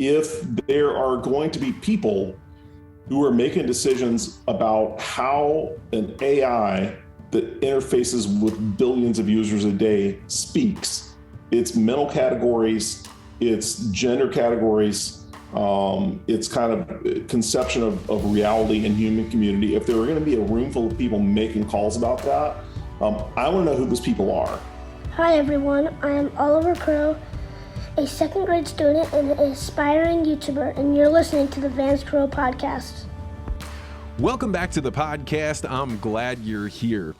if there are going to be people who are making decisions about how an AI that interfaces with billions of users a day speaks, its mental categories, its gender categories, its kind of conception of reality and human community. If there are going to be a room full of people making calls about that, I want to know who those people are. Hi everyone, I am Oliver Crow, a second grade student and an aspiring YouTuber, and you're listening to the Vance Crow Podcast. Welcome back to the podcast. I'm glad you're here.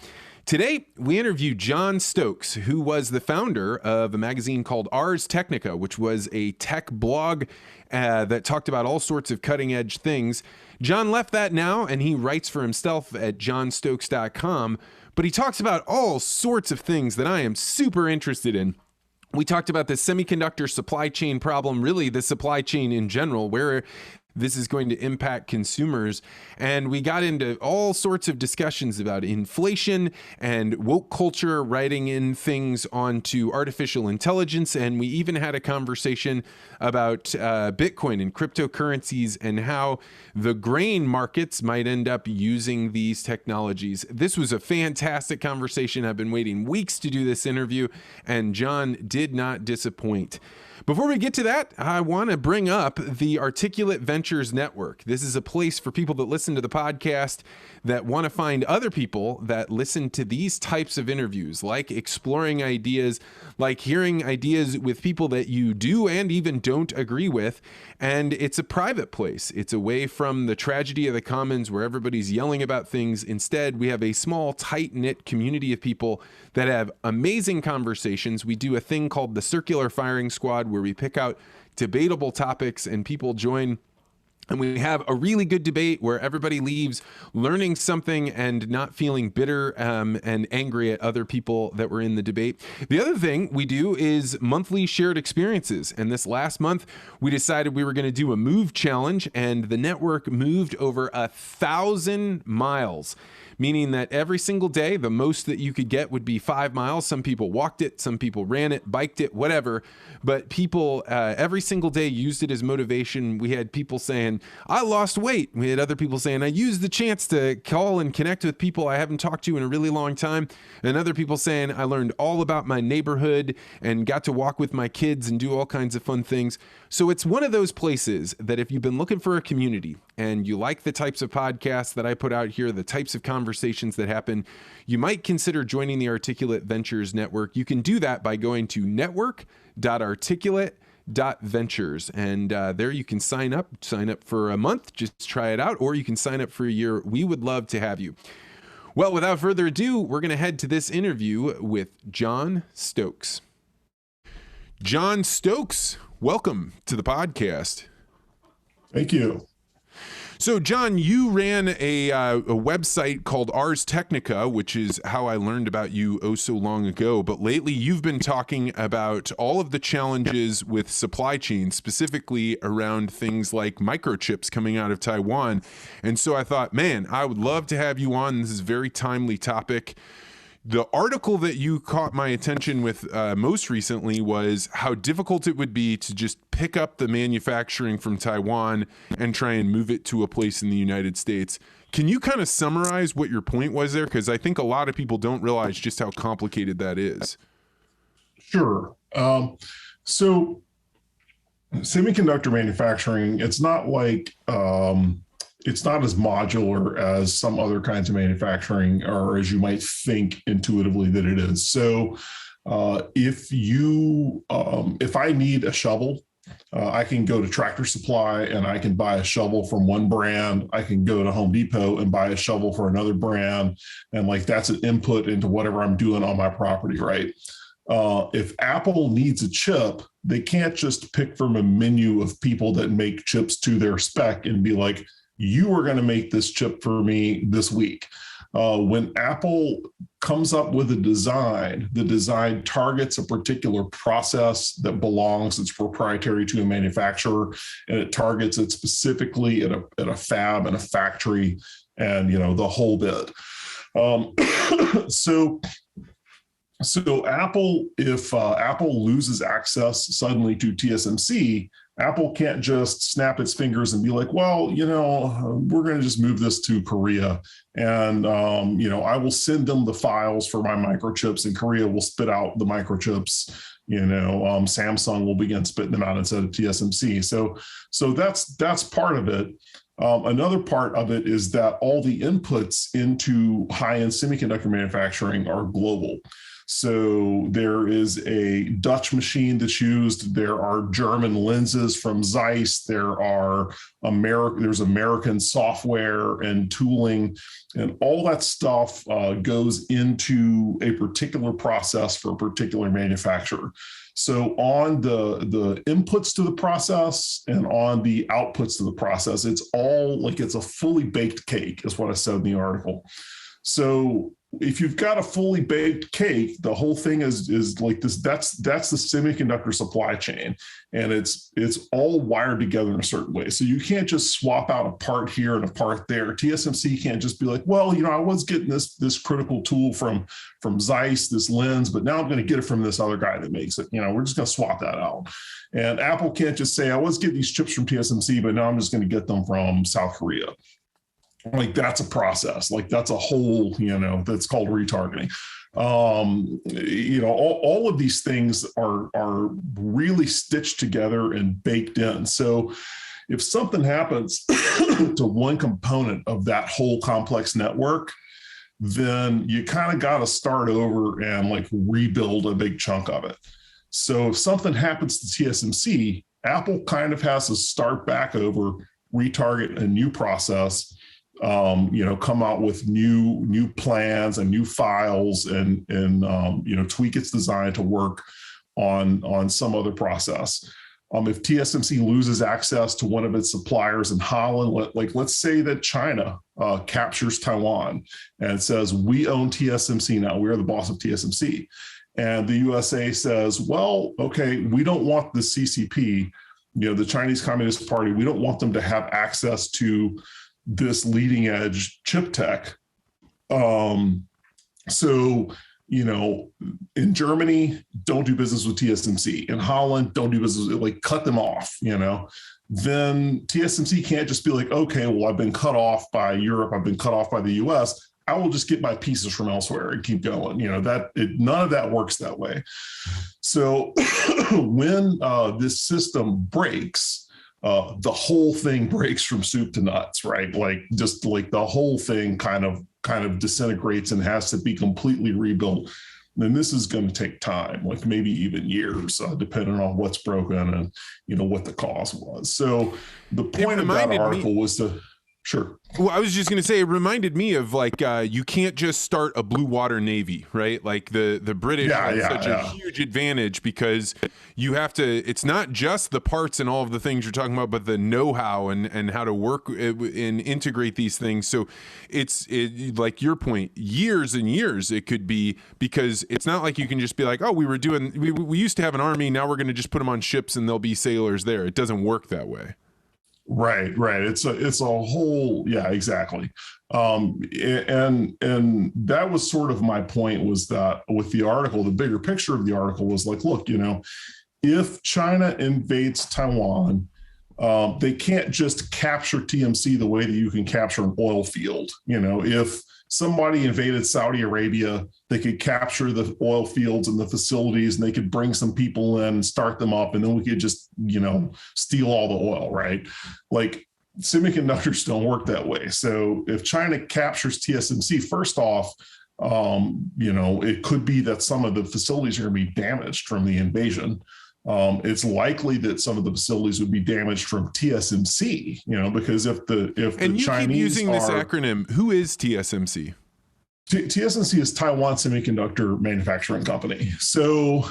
Today, we interview John Stokes, who was the founder of a magazine called Ars Technica, which was a tech blog that talked about all sorts of cutting-edge things. John left that now, and he writes for himself at johnstokes.com, but he talks about all sorts of things that I am super interested in. We talked about the semiconductor supply chain problem, really the supply chain in general, where this is going to impact consumers. And we got into all sorts of discussions about inflation and woke culture writing in things onto artificial intelligence. And we even had a conversation about Bitcoin and cryptocurrencies and how the grain markets might end up using these technologies. This was a fantastic conversation. I've been waiting weeks to do this interview, and John did not disappoint. Before we get to that, I want to bring up the Articulate Ventures Network. This is a place for people that listen to the podcast that want to find other people that listen to these types of interviews, like exploring ideas, like hearing ideas with people that you do and even don't agree with. And it's a private place. It's away from the tragedy of the commons where everybody's yelling about things. Instead, we have a small, tight-knit community of people that have amazing conversations. We do a thing called the Circular Firing Squad, where we pick out debatable topics and people join, and we have a really good debate where everybody leaves learning something and not feeling bitter and angry at other people that were in the debate. The other thing we do is monthly shared experiences. And this last month, we decided we were going to do a move challenge, and the network moved over 1,000 miles. Meaning that every single day, the most that you could get would be 5 miles. Some people walked it, some people ran it, biked it, whatever. But people every single day used it as motivation. We had people saying, I lost weight. We had other people saying, I used the chance to call and connect with people I haven't talked to in a really long time. And other people saying, I learned all about my neighborhood and got to walk with my kids and do all kinds of fun things. So it's one of those places that if you've been looking for a community and you like the types of podcasts that I put out here, the types of conversations that happen, you might consider joining the Articulate Ventures Network. You can do that by going to network.articulate.ventures. And there you can sign up for a month, just try it out, or you can sign up for a year. We would love to have you. Well, without further ado, we're going to head to this interview with John Stokes. John Stokes, welcome to the podcast. Thank you. So, John, you ran a website called Ars Technica, which is how I learned about you oh so long ago. But lately, you've been talking about all of the challenges with supply chain, specifically around things like microchips coming out of Taiwan. And so I thought, man, I would love to have you on. This is a very timely topic. The article that you caught my attention with most recently was how difficult it would be to just pick up the manufacturing from Taiwan and try and move it to a place in the United States. Can you kind of summarize what your point was there? Because I think a lot of people don't realize just how complicated that is. Sure. So semiconductor manufacturing, it's not like it's not as modular as some other kinds of manufacturing, or as you might think intuitively that it is. So if I need a shovel, I can go to Tractor Supply and I can buy a shovel from one brand. I can go to Home Depot and buy a shovel for another brand. And like, that's an input into whatever I'm doing on my property, right? If Apple needs a chip, they can't just pick from a menu of people that make chips to their spec and be like, you are going to make this chip for me this week. When Apple comes up with a design, the design targets a particular process that belongs, it's proprietary to a manufacturer, and it targets it specifically at a fab and a factory, and the whole bit. So Apple, if Apple loses access suddenly to TSMC, Apple can't just snap its fingers and be like, well, we're going to just move this to Korea. And, I will send them the files for my microchips, and Korea will spit out the microchips. Samsung will begin spitting them out instead of TSMC. So that's part of it. Another part of it is that all the inputs into high-end semiconductor manufacturing are global. So there is a Dutch machine that's used. There are German lenses from Zeiss. There's American software and tooling, and all that stuff goes into a particular process for a particular manufacturer. So on the inputs to the process and on the outputs to the process, it's a fully baked cake, is what I said in the article. So if you've got a fully baked cake, the whole thing is like this. That's the semiconductor supply chain, and it's all wired together in a certain way. So you can't just swap out a part here and a part there. TSMC can't just be like, well, I was getting this critical tool from Zeiss, this lens, but now I'm going to get it from this other guy that makes it. We're just going to swap that out. And Apple can't just say, I was getting these chips from TSMC, but now I'm just going to get them from South Korea. Like, that's a process. Like, that's a whole, that's called retargeting. All of these things are really stitched together and baked in. So if something happens to one component of that whole complex network, then you kind of got to start over and like rebuild a big chunk of it. So if something happens to TSMC, Apple kind of has to start back over, retarget a new process, come out with new plans and new files and tweak its design to work on some other process. If TSMC loses access to one of its suppliers in Holland, let's say that China captures Taiwan and says, we own TSMC now, we are the boss of TSMC. And the USA says, well, okay, we don't want the CCP, the Chinese Communist Party, we don't want them to have access to this leading edge chip tech. In Germany, don't do business with TSMC. In Holland, don't do business with, cut them off, Then TSMC can't just be like, okay, well, I've been cut off by Europe, I've been cut off by the US, I will just get my pieces from elsewhere and keep going. None of that works that way. So when this system breaks, the whole thing breaks from soup to nuts, right? The whole thing kind of disintegrates and has to be completely rebuilt. And this is going to take time, like maybe even years, depending on what's broken and what the cause was. So the point of that article was to. Sure. Well, I was just going to say, it reminded me of you can't just start a blue water navy, right? Like the British have such a huge advantage because you have to, it's not just the parts and all of the things you're talking about, but the know-how and how to work and integrate these things. So it's like your point, years and years it could be, because it's not like you can just be like, oh, we used to have an army, now we're going to just put them on ships and there'll be sailors there. It doesn't work that way. Right. It's a whole, yeah, exactly. And that was sort of my point, was that with the article, the bigger picture of the article was like, look, if China invades Taiwan, they can't just capture TMC the way that you can capture an oil field. If somebody invaded Saudi Arabia, they could capture the oil fields and the facilities, and they could bring some people in and start them up, and then we could just, steal all the oil, right? Like, semiconductors don't work that way. So if China captures TSMC, first off, it could be that some of the facilities are going to be damaged from the invasion. It's likely that some of the facilities would be damaged from TSMC, because if the Chinese keep using this acronym, who is TSMC? TSMC is Taiwan Semiconductor Manufacturing Company. So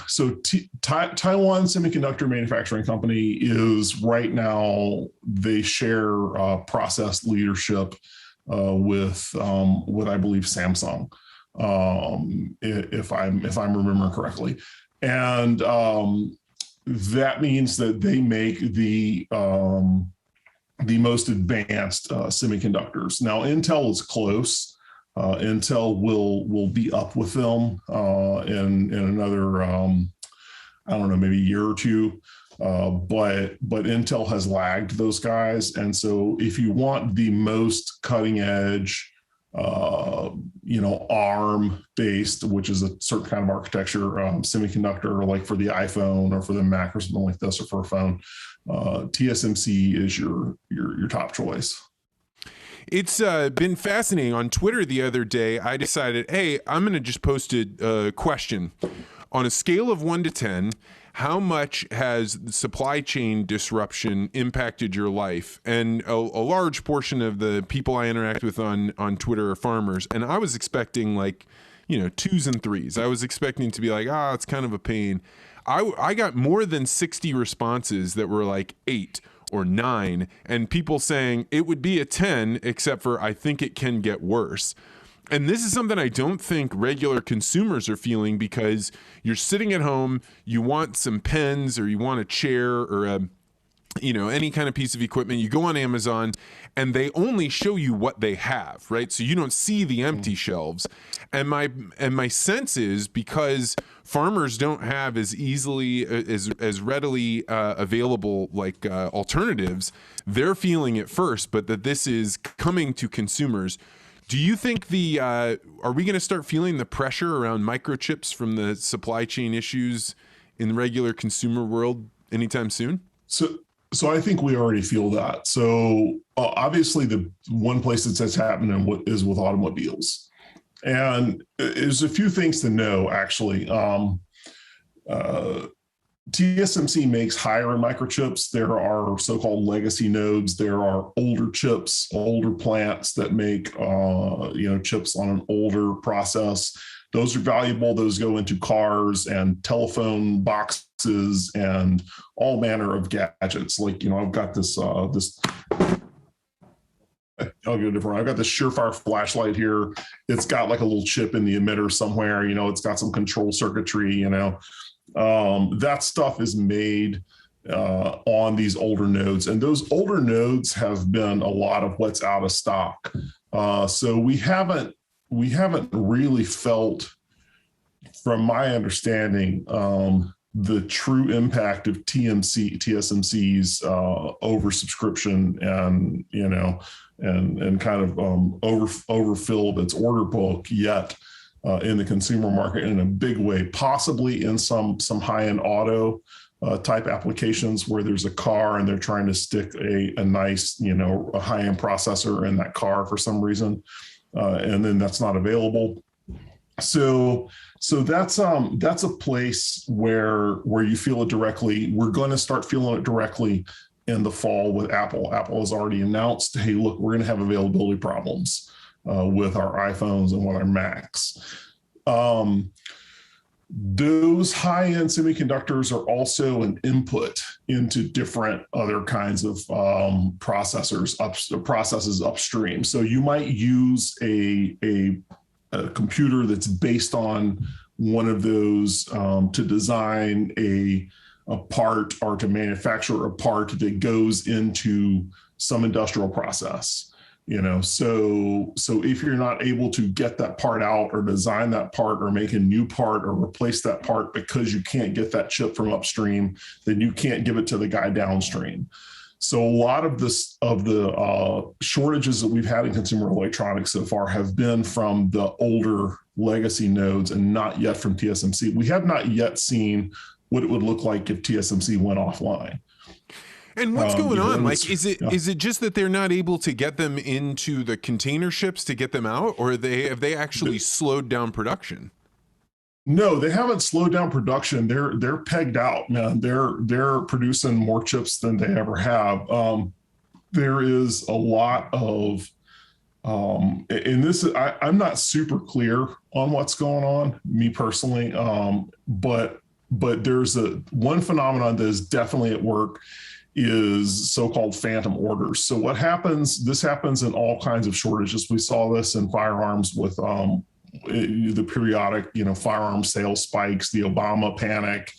Taiwan Semiconductor Manufacturing Company is, right now, they share process leadership with I believe Samsung, if I'm remembering correctly, and that means that they make the most advanced semiconductors. Now, Intel is close. Intel will be up with them in another, maybe a year or two. But Intel has lagged those guys. And so if you want the most cutting edge, ARM based, which is a certain kind of architecture, semiconductor, like for the iPhone or for the Mac or something like this, or for a phone, TSMC is your top choice. It's been fascinating. On Twitter the other day, I decided, hey, I'm going to just post a question. On a scale of 1 to 10, how much has supply chain disruption impacted your life? And a large portion of the people I interact with on Twitter are farmers. And I was expecting 2s and 3s. I was expecting to be like, it's kind of a pain. I got more than 60 responses that were like 8 or 9, and people saying it would be a 10, except for I think it can get worse. And this is something I don't think regular consumers are feeling, because you're sitting at home, you want some pens, or you want a chair, or any kind of piece of equipment. You go on Amazon and they only show you what they have, right? So you don't see the empty shelves. And my sense is, because farmers don't have as easily, as readily available alternatives, they're feeling it first, but that this is coming to consumers. Do you think are we going to start feeling the pressure around microchips from the supply chain issues in the regular consumer world anytime soon? So I think we already feel that. So obviously the one place that's happening is with automobiles. And there's a few things to know, actually. TSMC makes higher end microchips. There are so-called legacy nodes. There are older chips, older plants that make chips on an older process. Those are valuable. Those go into cars and telephone boxes and all manner of gadgets. I've got this I'll go different. I've got this Surefire flashlight here. It's got like a little chip in the emitter somewhere. It's got some control circuitry. That stuff is made on these older nodes, and those older nodes have been a lot of what's out of stock. So we haven't really felt, from my understanding, the true impact of TSMC's oversubscription and kind of overfill of its order book yet in the consumer market in a big way. Possibly in some high-end auto type applications where there's a car and they're trying to stick a nice a high-end processor in that car for some reason, and then that's not available. So that's a place where you feel it directly. We're going to start feeling it directly in the fall with Apple. Apple has already announced, hey, look, we're going to have availability problems with our iPhones and with our Macs. Those high-end semiconductors are also an input into different other kinds of processes upstream. So you might use a computer that's based on one of those to design a part or to manufacture a part that goes into some industrial process. So if you're not able to get that part out or design that part or make a new part or replace that part because you can't get that chip from upstream, then you can't give it to the guy downstream. So a lot of the shortages that we've had in consumer electronics so far have been from the older legacy nodes and not yet from TSMC. We have not yet seen what it would look like if TSMC went offline. And what's going on? Is it just that they're not able to get them into the container ships to get them out, or have they actually slowed down production? No, they haven't slowed down production. They're pegged out, man. They're producing more chips than they ever have. There is a lot of, and this I'm not super clear on what's going on, me personally, but there's one phenomenon that is definitely at work is so-called phantom orders. So what happens? This happens in all kinds of shortages. We saw this in firearms with the periodic, firearm sales spikes, the Obama panic,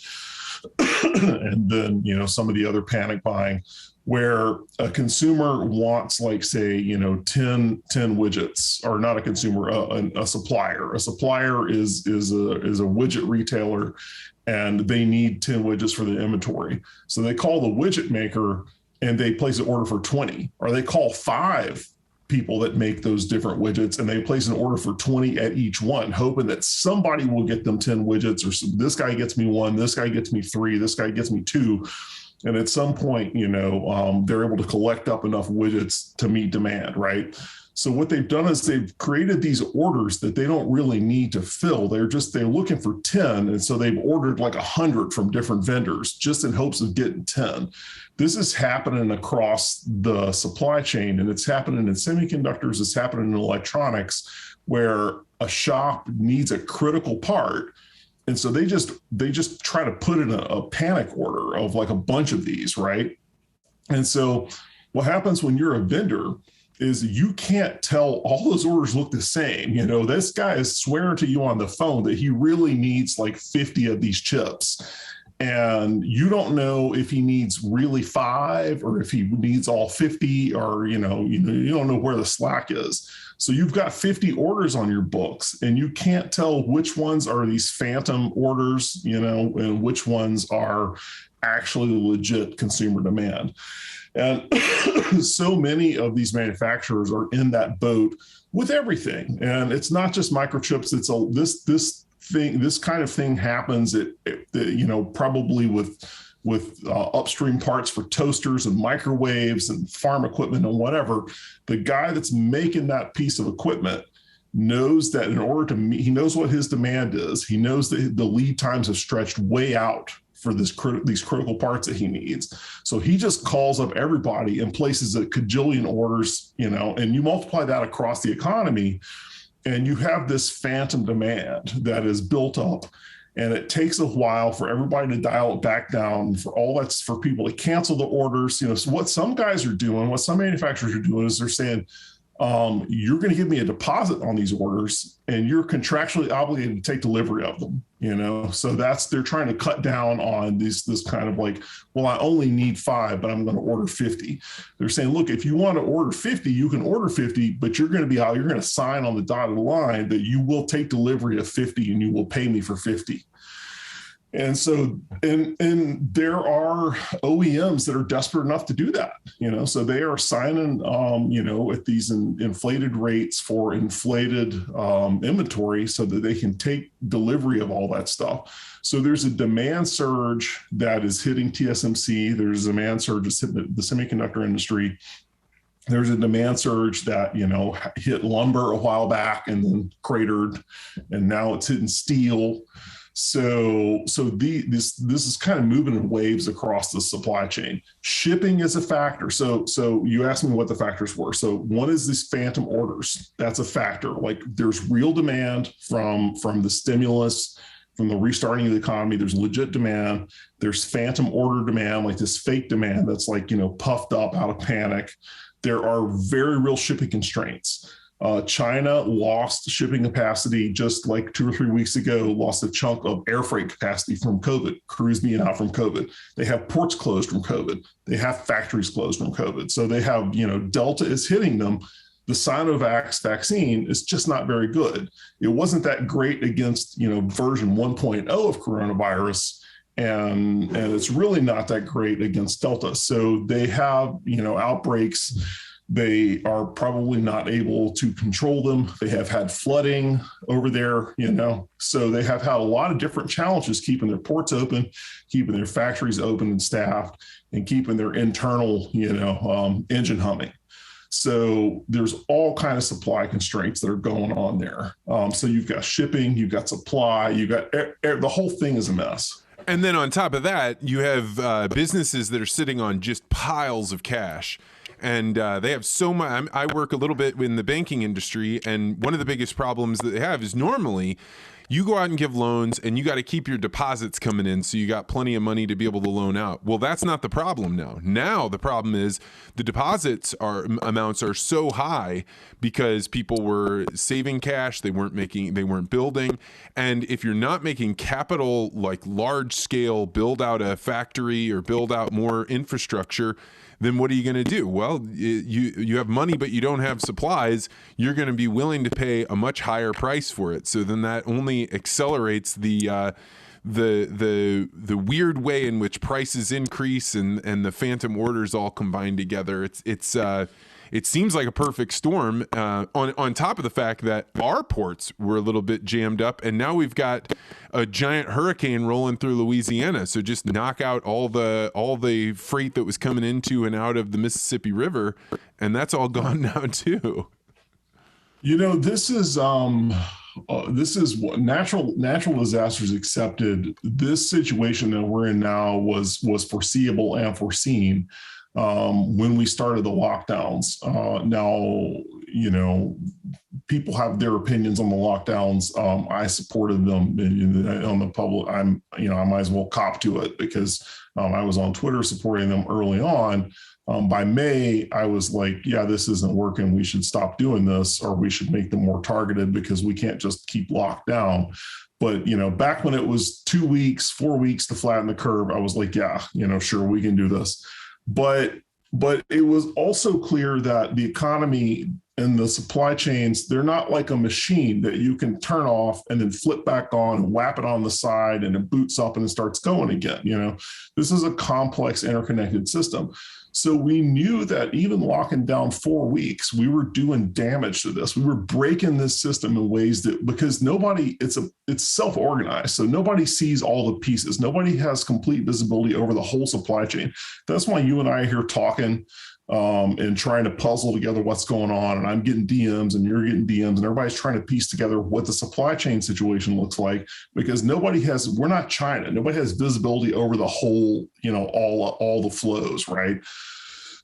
and then, some of the other panic buying, where a consumer wants, like, say, 10 widgets, or not a consumer, a supplier. A supplier is a widget retailer, and they need 10 widgets for the inventory. So they call the widget maker and they place an order for 20, or they call 5 people that make those different widgets and they place an order for 20 at each one, hoping that somebody will get them 10 widgets, or this guy gets me 1, this guy gets me 3, this guy gets me 2. And at some point, they're able to collect up enough widgets to meet demand, right? So what they've done is they've created these orders that they don't really need to fill. They're looking for 10. And so they've ordered like 100 from different vendors just in hopes of getting 10. This is happening across the supply chain, and it's happening in semiconductors. It's happening in electronics, where a shop needs a critical part. And so they just try to put in a panic order of like a bunch of these, right? And so what happens when you're a vendor is you can't tell all those orders look the same. This guy is swearing to you on the phone that he really needs like 50 of these chips. And you don't know if he needs really 5 or if he needs all 50, or, you don't know where the slack is. So you've got 50 orders on your books and you can't tell which ones are these phantom orders, and which ones are actually legit consumer demand. And so many of these manufacturers are in that boat with everything. And it's not just microchips. It's this kind of thing happens probably with upstream parts for toasters and microwaves and farm equipment and whatever. The guy that's making that piece of equipment knows that in order to meet, he knows what his demand is. He knows that the lead times have stretched way out for these critical parts that he needs. So he just calls up everybody and places a cajillion orders, and you multiply that across the economy, and you have this phantom demand that is built up. And it takes a while for everybody to dial it back down, for people to cancel the orders. So what some guys are doing, what some manufacturers are doing is they're saying, you're going to give me a deposit on these orders and you're contractually obligated to take delivery of them, So they're trying to cut down on this kind of like, well, I only need 5, but I'm going to order 50. They're saying, look, if you want to order 50, you can order 50, but you're going to sign on the dotted line that you will take delivery of 50 and you will pay me for 50. And so, and there are OEMs that are desperate enough to do that, so they are signing, at these inflated rates for inflated inventory so that they can take delivery of all that stuff. So there's a demand surge that is hitting TSMC. There's a demand surge that's hitting the semiconductor industry. There's a demand surge that, hit lumber a while back and then cratered, and now it's hitting steel. So this is kind of moving in waves across the supply chain. Shipping is a factor. So you asked me what the factors were. So one is these phantom orders. That's a factor. Like there's real demand from the stimulus, from the restarting of the economy. There's legit demand. There's phantom order demand, like this fake demand that's like, puffed up out of panic. There are very real shipping constraints. China lost shipping capacity just like 2 or 3 weeks ago, lost a chunk of air freight capacity from COVID, crews being out from COVID. They have ports closed from COVID. They have factories closed from COVID. So they have, Delta is hitting them. The Sinovac vaccine is just not very good. It wasn't that great against, version 1.0 of coronavirus. And it's really not that great against Delta. So they have, outbreaks. They are probably not able to control them. They have had flooding over there, so they have had a lot of different challenges keeping their ports open, keeping their factories open and staffed, and keeping their internal, engine humming. So there's all kinds of supply constraints that are going on there. So you've got shipping, you've got supply, the whole thing is a mess. And then on top of that, you have businesses that are sitting on just piles of cash. And they have so much. I work a little bit in the banking industry, and one of the biggest problems that they have is normally you go out and give loans and you got to keep your deposits coming in so you got plenty of money to be able to loan out. Well, that's not the problem now. Now the problem is the amounts are so high because people were saving cash, they weren't building. And if you're not making capital, like large scale, build out a factory or build out more infrastructure, then what are you going to do? Well, you have money, but you don't have supplies. You're going to be willing to pay a much higher price for it. So then that only accelerates the the weird way in which prices increase and the phantom orders all combine together. It seems like a perfect storm, on top of the fact that our ports were a little bit jammed up, and now we've got a giant hurricane rolling through Louisiana. So just knock out all the freight that was coming into and out of the Mississippi River, and that's all gone now too. This is what natural disasters accepted. This situation that we're in now was foreseeable and foreseen when we started the lockdowns. Now, people have their opinions on the lockdowns. I supported them on the public. I might as well cop to it because I was on Twitter supporting them early on. By May, I was like, yeah, this isn't working. We should stop doing this, or we should make them more targeted because we can't just keep locked down. But, back when it was 2 weeks, 4 weeks to flatten the curve, I was like, yeah, sure, we can do this. But it was also clear that the economy and the supply chains, they're not like a machine that you can turn off and then flip back on and whap it on the side and it boots up and it starts going again. This is a complex interconnected system. So we knew that even locking down 4 weeks, we were doing damage to this. We were breaking this system in ways that, because it's self-organized. So nobody sees all the pieces. Nobody has complete visibility over the whole supply chain. That's why you and I are here talking and trying to puzzle together what's going on. And I'm getting DMs and you're getting DMs and everybody's trying to piece together what the supply chain situation looks like, because we're not China. Nobody has visibility over the whole, all the flows, right?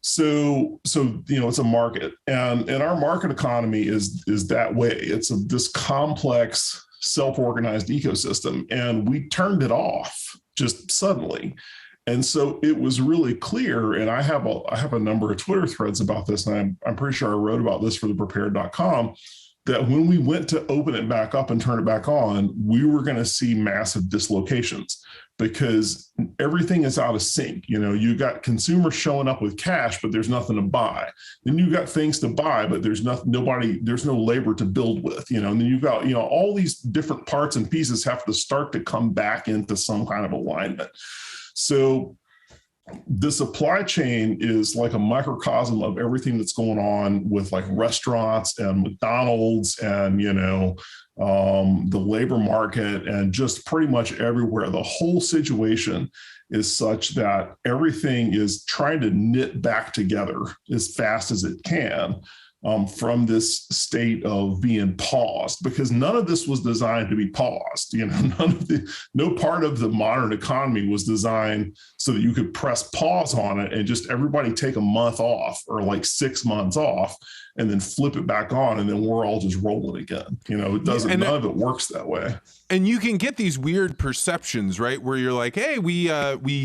So it's a market, and our market economy is that way. It's this complex, self-organized ecosystem, and we turned it off just suddenly. And so it was really clear, and I have a number of Twitter threads about this, and I'm pretty sure I wrote about this for theprepared.com, that when we went to open it back up and turn it back on, we were going to see massive dislocations because everything is out of sync. You got consumers showing up with cash, but there's nothing to buy. Then you got things to buy, but there's no labor to build with, and then you've got, all these different parts and pieces have to start to come back into some kind of alignment. So the supply chain is like a microcosm of everything that's going on with like restaurants and McDonald's and, the labor market and just pretty much everywhere. The whole situation is such that everything is trying to knit back together as fast as it can. From this state of being paused, because none of this was designed to be paused. No part of the modern economy was designed so that you could press pause on it and just everybody take a month off or like 6 months off and then flip it back on, and then we're all just rolling again. It doesn't. None of it works that way. And you can get these weird perceptions, right? Where you're like, hey, we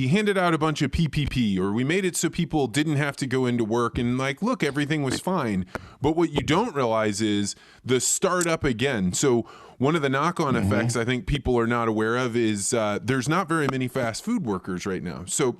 handed out a bunch of PPP, or we made it so people didn't have to go into work, and like, look, everything was fine. But what you don't realize is the startup again. So one of the knock-on effects I think people are not aware of is there's not very many fast food workers right now. So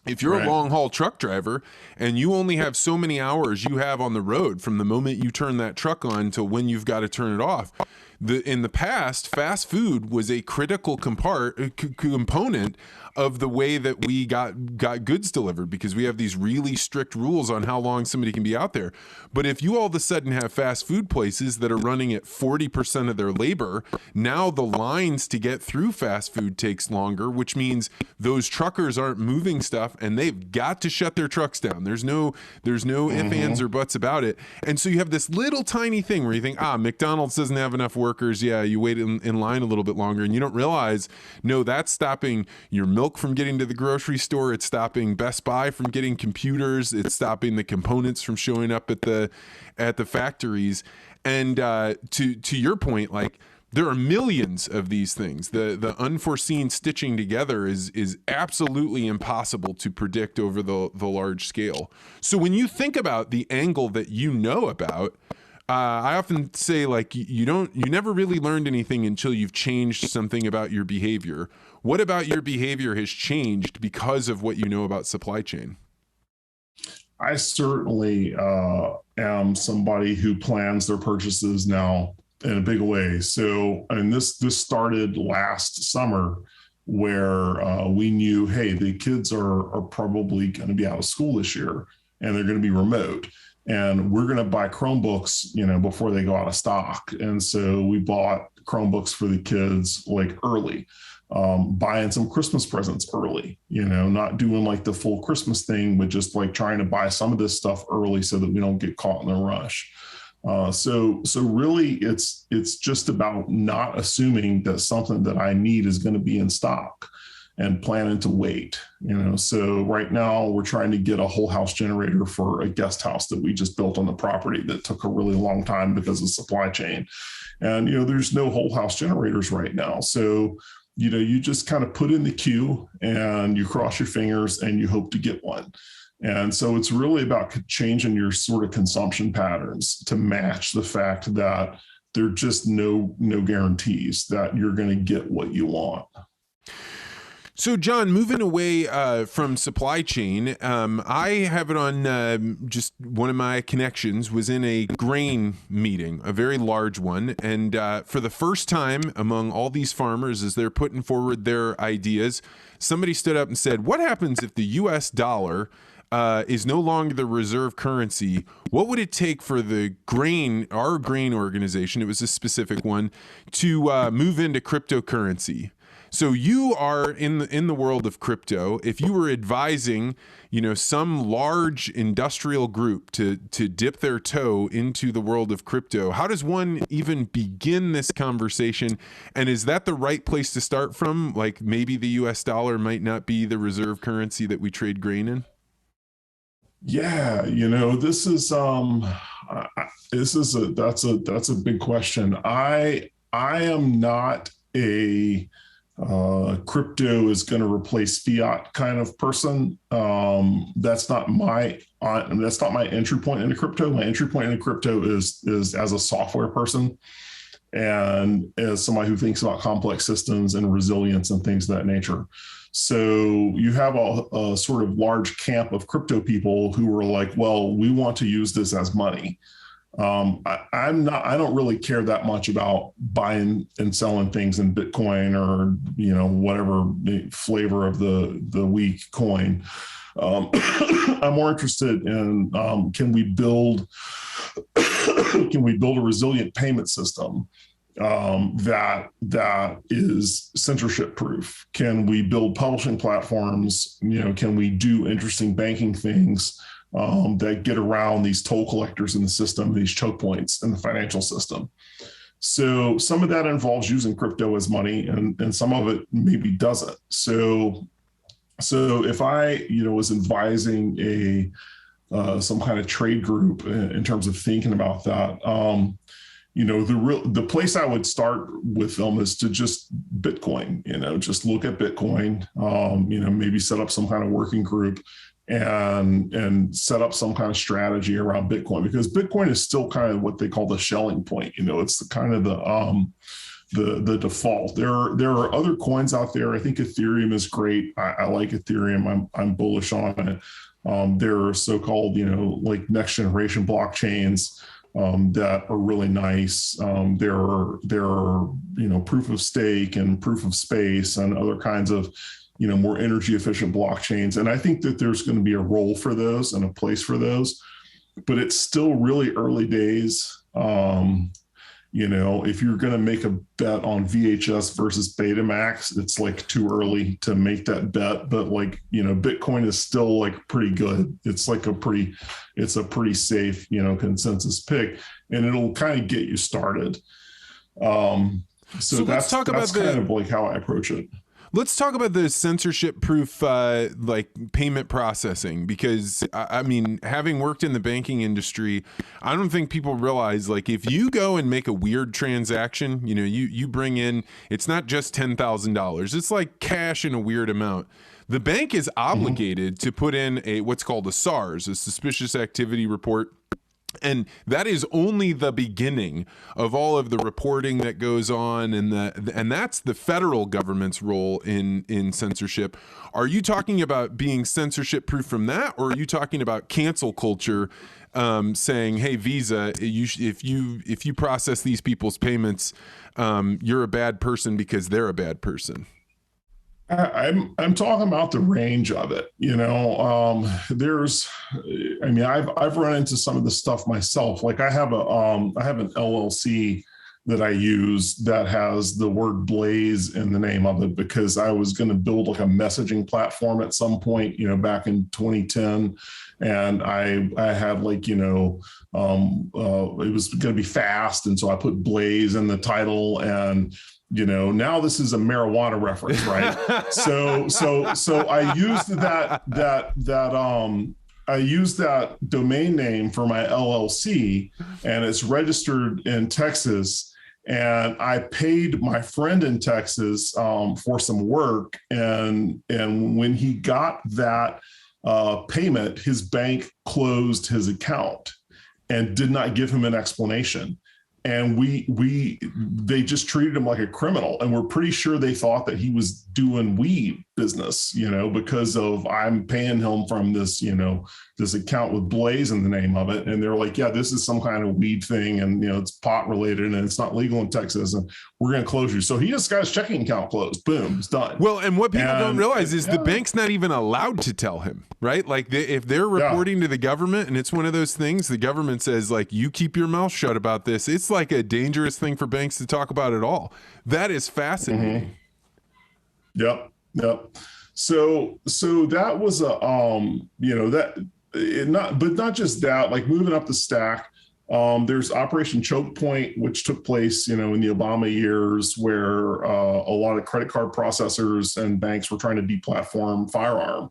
if you're a long-haul truck driver and you only have so many hours you have on the road from the moment you turn that truck on to when you've got to turn it off, in the past, fast food was a critical component of the way that we got goods delivered, because we have these really strict rules on how long somebody can be out there. But if you all of a sudden have fast food places that are running at 40% of their labor, now the lines to get through fast food takes longer, which means those truckers aren't moving stuff and they've got to shut their trucks down. There's no ifs, ands, or buts about it. And so you have this little tiny thing where you think, McDonald's doesn't have enough workers. Yeah, you wait in line a little bit longer, and you don't realize, no, that's stopping your milk from getting to the grocery store. It's stopping Best Buy from getting computers. It's stopping the components from showing up at the factories. And to your point, like, there are millions of these things. The unforeseen stitching together is absolutely impossible to predict over the large scale. So when you think about the angle that you know about, I often say, like, you never really learned anything until you've changed something about your behavior. What about your behavior has changed because of what you know about supply chain? I certainly am somebody who plans their purchases now in a big way. So, and this started last summer, where we knew, hey, the kids are probably going to be out of school this year, and they're going to be remote, and we're going to buy Chromebooks, before they go out of stock. And so we bought Chromebooks for the kids like early, buying some Christmas presents early, not doing like the full Christmas thing, but just like trying to buy some of this stuff early so that we don't get caught in a rush. So really it's just about not assuming that something that I need is going to be in stock and planning to wait, So right now we're trying to get a whole house generator for a guest house that we just built on the property that took a really long time because of supply chain. And, there's no whole house generators right now. So, you just kind of put in the queue and you cross your fingers and you hope to get one. And so it's really about changing your sort of consumption patterns to match the fact that there are just no guarantees that you're going to get what you want. So, John, moving away from supply chain, I have it on just one of my connections was in a grain meeting, a very large one. And for the first time among all these farmers, as they're putting forward their ideas, somebody stood up and said, what happens if the U.S. dollar is no longer the reserve currency? What would it take for our grain organization, it was a specific one, to move into cryptocurrency? So you are in the world of crypto. If you were advising, some large industrial group to dip their toe into the world of crypto, how does one even begin this conversation? And is that the right place to start from? Like maybe the U.S. dollar might not be the reserve currency that we trade grain in? Yeah, this is that's a big question. I am not a crypto is going to replace fiat kind of person. That's not my entry point into crypto. My entry point into crypto is as a software person and as somebody who thinks about complex systems and resilience and things of that nature. So you have a sort of large camp of crypto people who are like, well, we want to use this as money. I don't really care that much about buying and selling things in Bitcoin or, whatever the flavor of the week coin. I'm more interested in, can we build a resilient payment system that is censorship proof? Can we build publishing platforms? Can we do interesting banking things that get around these toll collectors in the system, these choke points in the financial system? So some of that involves using crypto as money, and some of it maybe doesn't. So if I, was advising some kind of trade group in terms of thinking about that, the place I would start with them is to just Bitcoin, just look at Bitcoin, maybe set up some kind of working group and set up some kind of strategy around Bitcoin, because Bitcoin is still kind of what they call the Schelling point. It's the kind of the default. There are other coins out there. I think Ethereum is great. I like Ethereum. I'm bullish on it. There are so-called, like next generation blockchains that are really nice. There are proof of stake and proof of space and other kinds of more energy efficient blockchains. And I think that there's going to be a role for those and a place for those, but it's still really early days. If you're going to make a bet on VHS versus Betamax, it's like too early to make that bet. But Bitcoin is still like pretty good. It's like a pretty safe, consensus pick, and it'll kind of get you started. So that's kind of like how I approach it. Let's talk about the censorship-proof payment processing, because I mean, having worked in the banking industry, I don't think people realize, like, if you go and make a weird transaction, you bring in, it's not just $10,000, it's like cash in a weird amount. The bank is obligated to put in what's called a SARS, a suspicious activity report. And that is only the beginning of all of the reporting that goes on, and that's the federal government's role in censorship. Are you talking about being censorship proof from that, or are you talking about cancel culture saying, "Hey, Visa, if you process these people's payments, you're a bad person because they're a bad person." I'm talking about the range of it. I've run into some of the stuff myself. Like I have an LLC that I use that has the word Blaze in the name of it because I was going to build like a messaging platform at some point, back in 2010. And I had like, it was going to be fast. And so I put Blaze in the title and, now this is a marijuana reference, right? So I used I used that domain name for my LLC and it's registered in Texas. And I paid my friend in Texas for some work. And when he got that payment, his bank closed his account and did not give him an explanation. And they just treated him like a criminal. And we're pretty sure they thought that he was doing weed business, because of I'm paying him from this, this account with Blaze in the name of it. And they're like, yeah, this is some kind of weed thing. And, it's pot related and it's not legal in Texas. And we're going to close you. So he just got his checking account closed. Boom, it's done. Well, and what people don't realize is the bank's not even allowed to tell him, right? Like if they're reporting to the government and it's one of those things, the government says like, you keep your mouth shut about this. It's like a dangerous thing for banks to talk about at all. That is fascinating. Mm-hmm. Yep. So that was not just that, like moving up the stack. There's Operation Choke Point, which took place, in the Obama years where a lot of credit card processors and banks were trying to deplatform firearm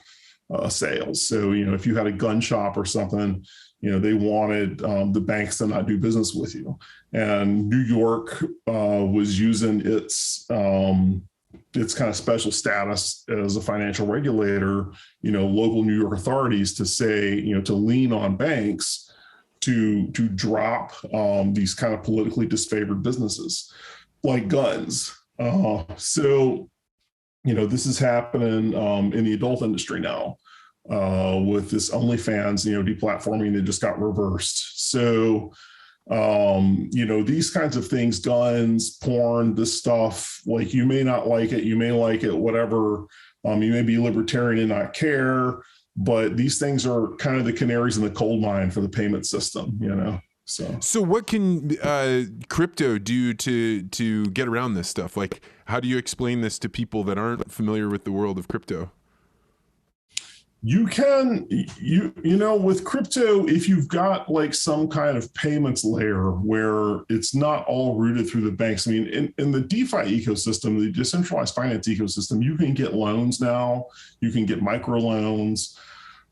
sales. So, if you had a gun shop or something, they wanted the banks to not do business with you. And New York was using its kind of special status as a financial regulator, local New York authorities to say, to lean on banks to drop these kind of politically disfavored businesses like guns. So this is happening in the adult industry now with this OnlyFans, deplatforming that just got reversed. So these kinds of things, guns, porn, this stuff, like you may not like it, you may like it, whatever. You may be libertarian and not care, but these things are kind of the canaries in the coal mine for the payment system, So what can crypto do to get around this stuff? Like, how do you explain this to people that aren't familiar with the world of crypto? You can, with crypto, if you've got like some kind of payments layer where it's not all rooted through the banks. I mean, in the DeFi ecosystem, the decentralized finance ecosystem, you can get loans now, you can get microloans,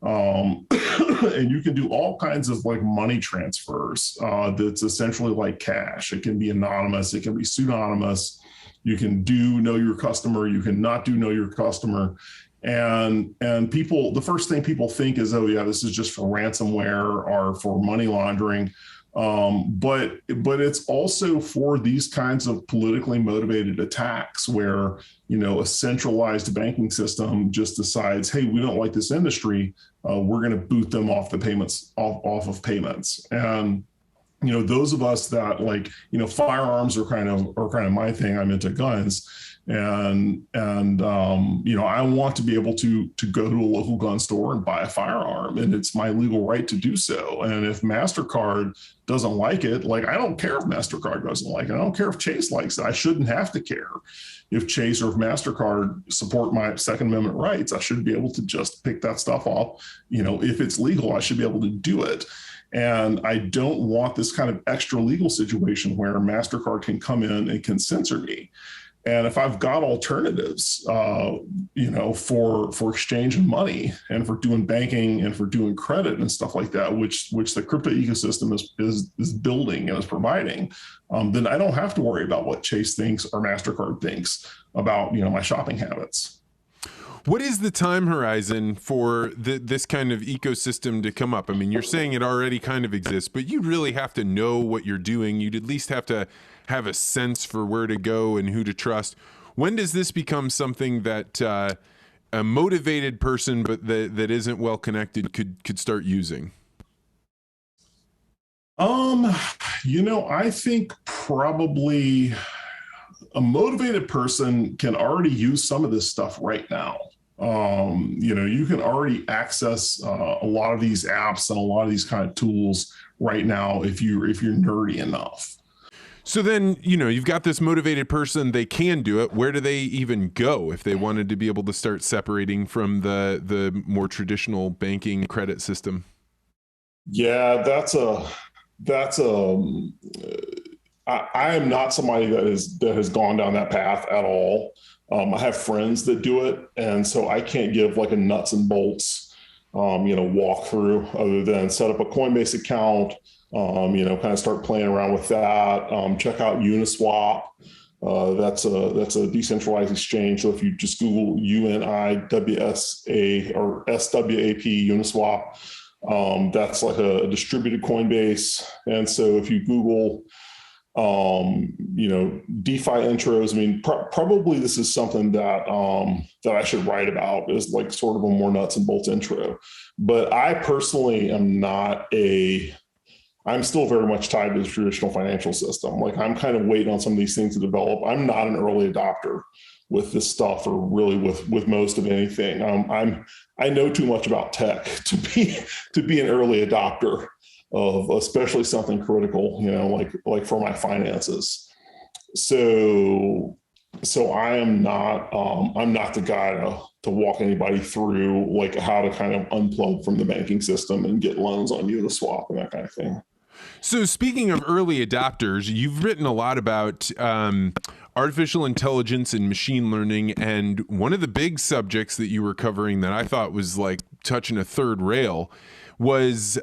and you can do all kinds of like money transfers that's essentially like cash. It can be anonymous, it can be pseudonymous. You can do know your customer, you can not do know your customer. And people, the first thing people think is, oh yeah, this is just for ransomware or for money laundering. But it's also for these kinds of politically motivated attacks where, a centralized banking system just decides, hey, we don't like this industry. We're going to boot them off the payments, off of payments. And, those of us that like, firearms are kind of my thing. I'm into guns. And I want to be able to go to a local gun store and buy a firearm, and it's my legal right to do so. And if MasterCard doesn't like it, like I don't care if MasterCard doesn't like it. I don't care if Chase likes it. I shouldn't have to care if Chase or if MasterCard support my Second Amendment rights. I should be able to just pick that stuff off. If it's legal, I should be able to do it. And I don't want this kind of extra legal situation where MasterCard can come in and can censor me. And if I've got alternatives, for exchanging money and for doing banking and for doing credit and stuff like that, which the crypto ecosystem is building and is providing, then I don't have to worry about what Chase thinks or MasterCard thinks about, my shopping habits. What is the time horizon for this kind of ecosystem to come up? I mean, you're saying it already kind of exists, but you really have to know what you're doing. You'd at least have to have a sense for where to go and who to trust. When does this become something that a motivated person but that isn't well connected could start using? Um, I think probably a motivated person can already use some of this stuff right now. You can already access a lot of these apps and a lot of these kind of tools right now if you're nerdy enough. So then, you've got this motivated person, they can do it. Where do they even go if they wanted to be able to start separating from the more traditional banking credit system? Yeah, that's a I am not somebody that has gone down that path at all. I have friends that do it, and so I can't give like a nuts and bolts, walkthrough other than set up a Coinbase account, kind of start playing around with that. Check out Uniswap. That's a decentralized exchange. So if you just Google UNIWSA or SWAP Uniswap, that's like a distributed Coinbase. And so if you Google DeFi intros. I mean, probably this is something that I should write about, is like sort of a more nuts and bolts intro. But I personally am not I'm still very much tied to the traditional financial system. Like I'm kind of waiting on some of these things to develop. I'm not an early adopter with this stuff, or really with most of anything. I know too much about tech to be an early adopter of especially something critical, like for my finances. So I'm not the guy to walk anybody through like how to kind of unplug from the banking system and get loans on Uniswap and that kind of thing. So speaking of early adopters, you've written a lot about artificial intelligence and machine learning, and one of the big subjects that you were covering that I thought was like touching a third rail was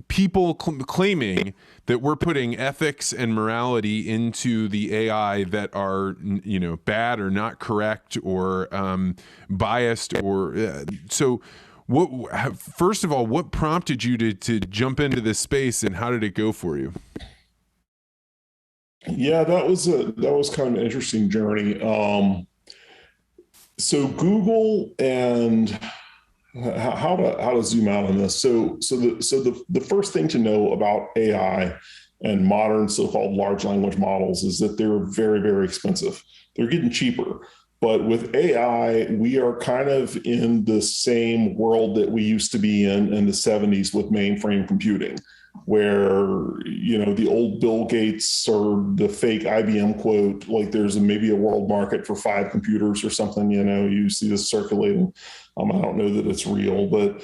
people claiming that we're putting ethics and morality into the AI that are, bad or not correct or biased or so. First of all, what prompted you to jump into this space, and how did it go for you? Yeah, that was kind of an interesting journey. So Google and how to zoom out on this. So the first thing to know about AI and modern so-called large language models is that they're very, very expensive. They're getting cheaper. But with AI, we are kind of in the same world that we used to be in the 70s with mainframe computing, where, the old Bill Gates or the fake IBM quote, like there's maybe a world market for 5 computers or something, you see this circulating. I don't know that it's real, but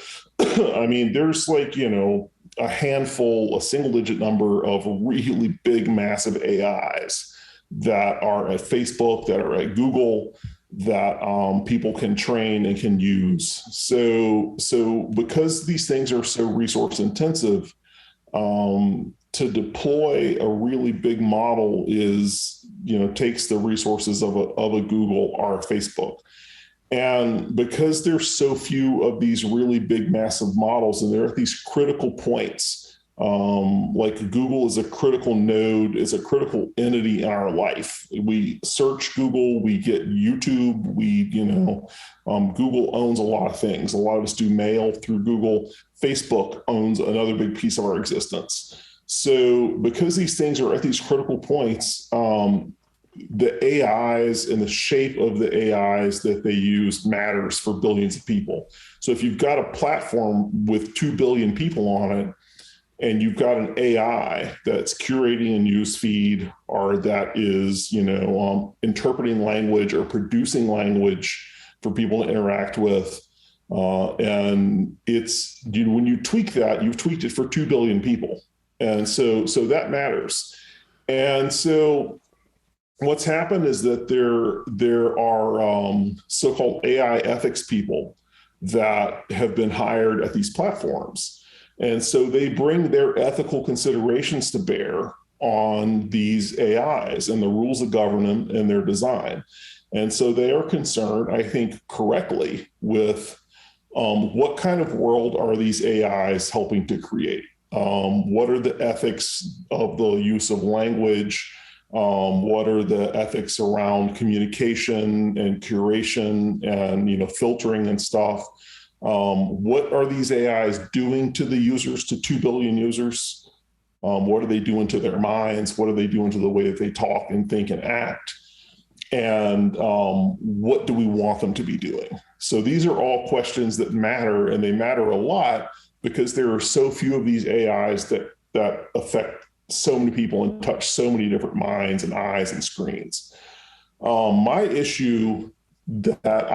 I mean, there's like, a handful, a single digit number of really big, massive AIs that are at Facebook, that are at Google, that people can train and can use. So because these things are so resource intensive, to deploy a really big model takes the resources of a Google or a Facebook. And because there's so few of these really big, massive models, and they're at these critical points, like Google is a critical node, is a critical entity in our life. We search Google, we get YouTube, Google owns a lot of things. A lot of us do mail through Google. Facebook owns another big piece of our existence. So because these things are at these critical points, the AIs and the shape of the AIs that they use matters for billions of people. So if you've got a platform with 2 billion people on it, and you've got an AI that's curating a news feed, or that is, interpreting language or producing language for people to interact with, and it's, when you tweak that, you've tweaked it for 2 billion people, and so that matters. And so what's happened is that there are so-called AI ethics people that have been hired at these platforms. And so they bring their ethical considerations to bear on these AIs and the rules of governance and their design. And so they are concerned, I think correctly, with what kind of world are these AIs helping to create? What are the ethics of the use of language? What are the ethics around communication and curation and filtering and stuff? What are these AIs doing to the users, to 2 billion users? What are they doing to their minds? What are they doing to the way that they talk and think and act? And what do we want them to be doing? So these are all questions that matter, and they matter a lot because there are so few of these AIs that affect so many people and touch so many different minds and eyes and screens. My issue that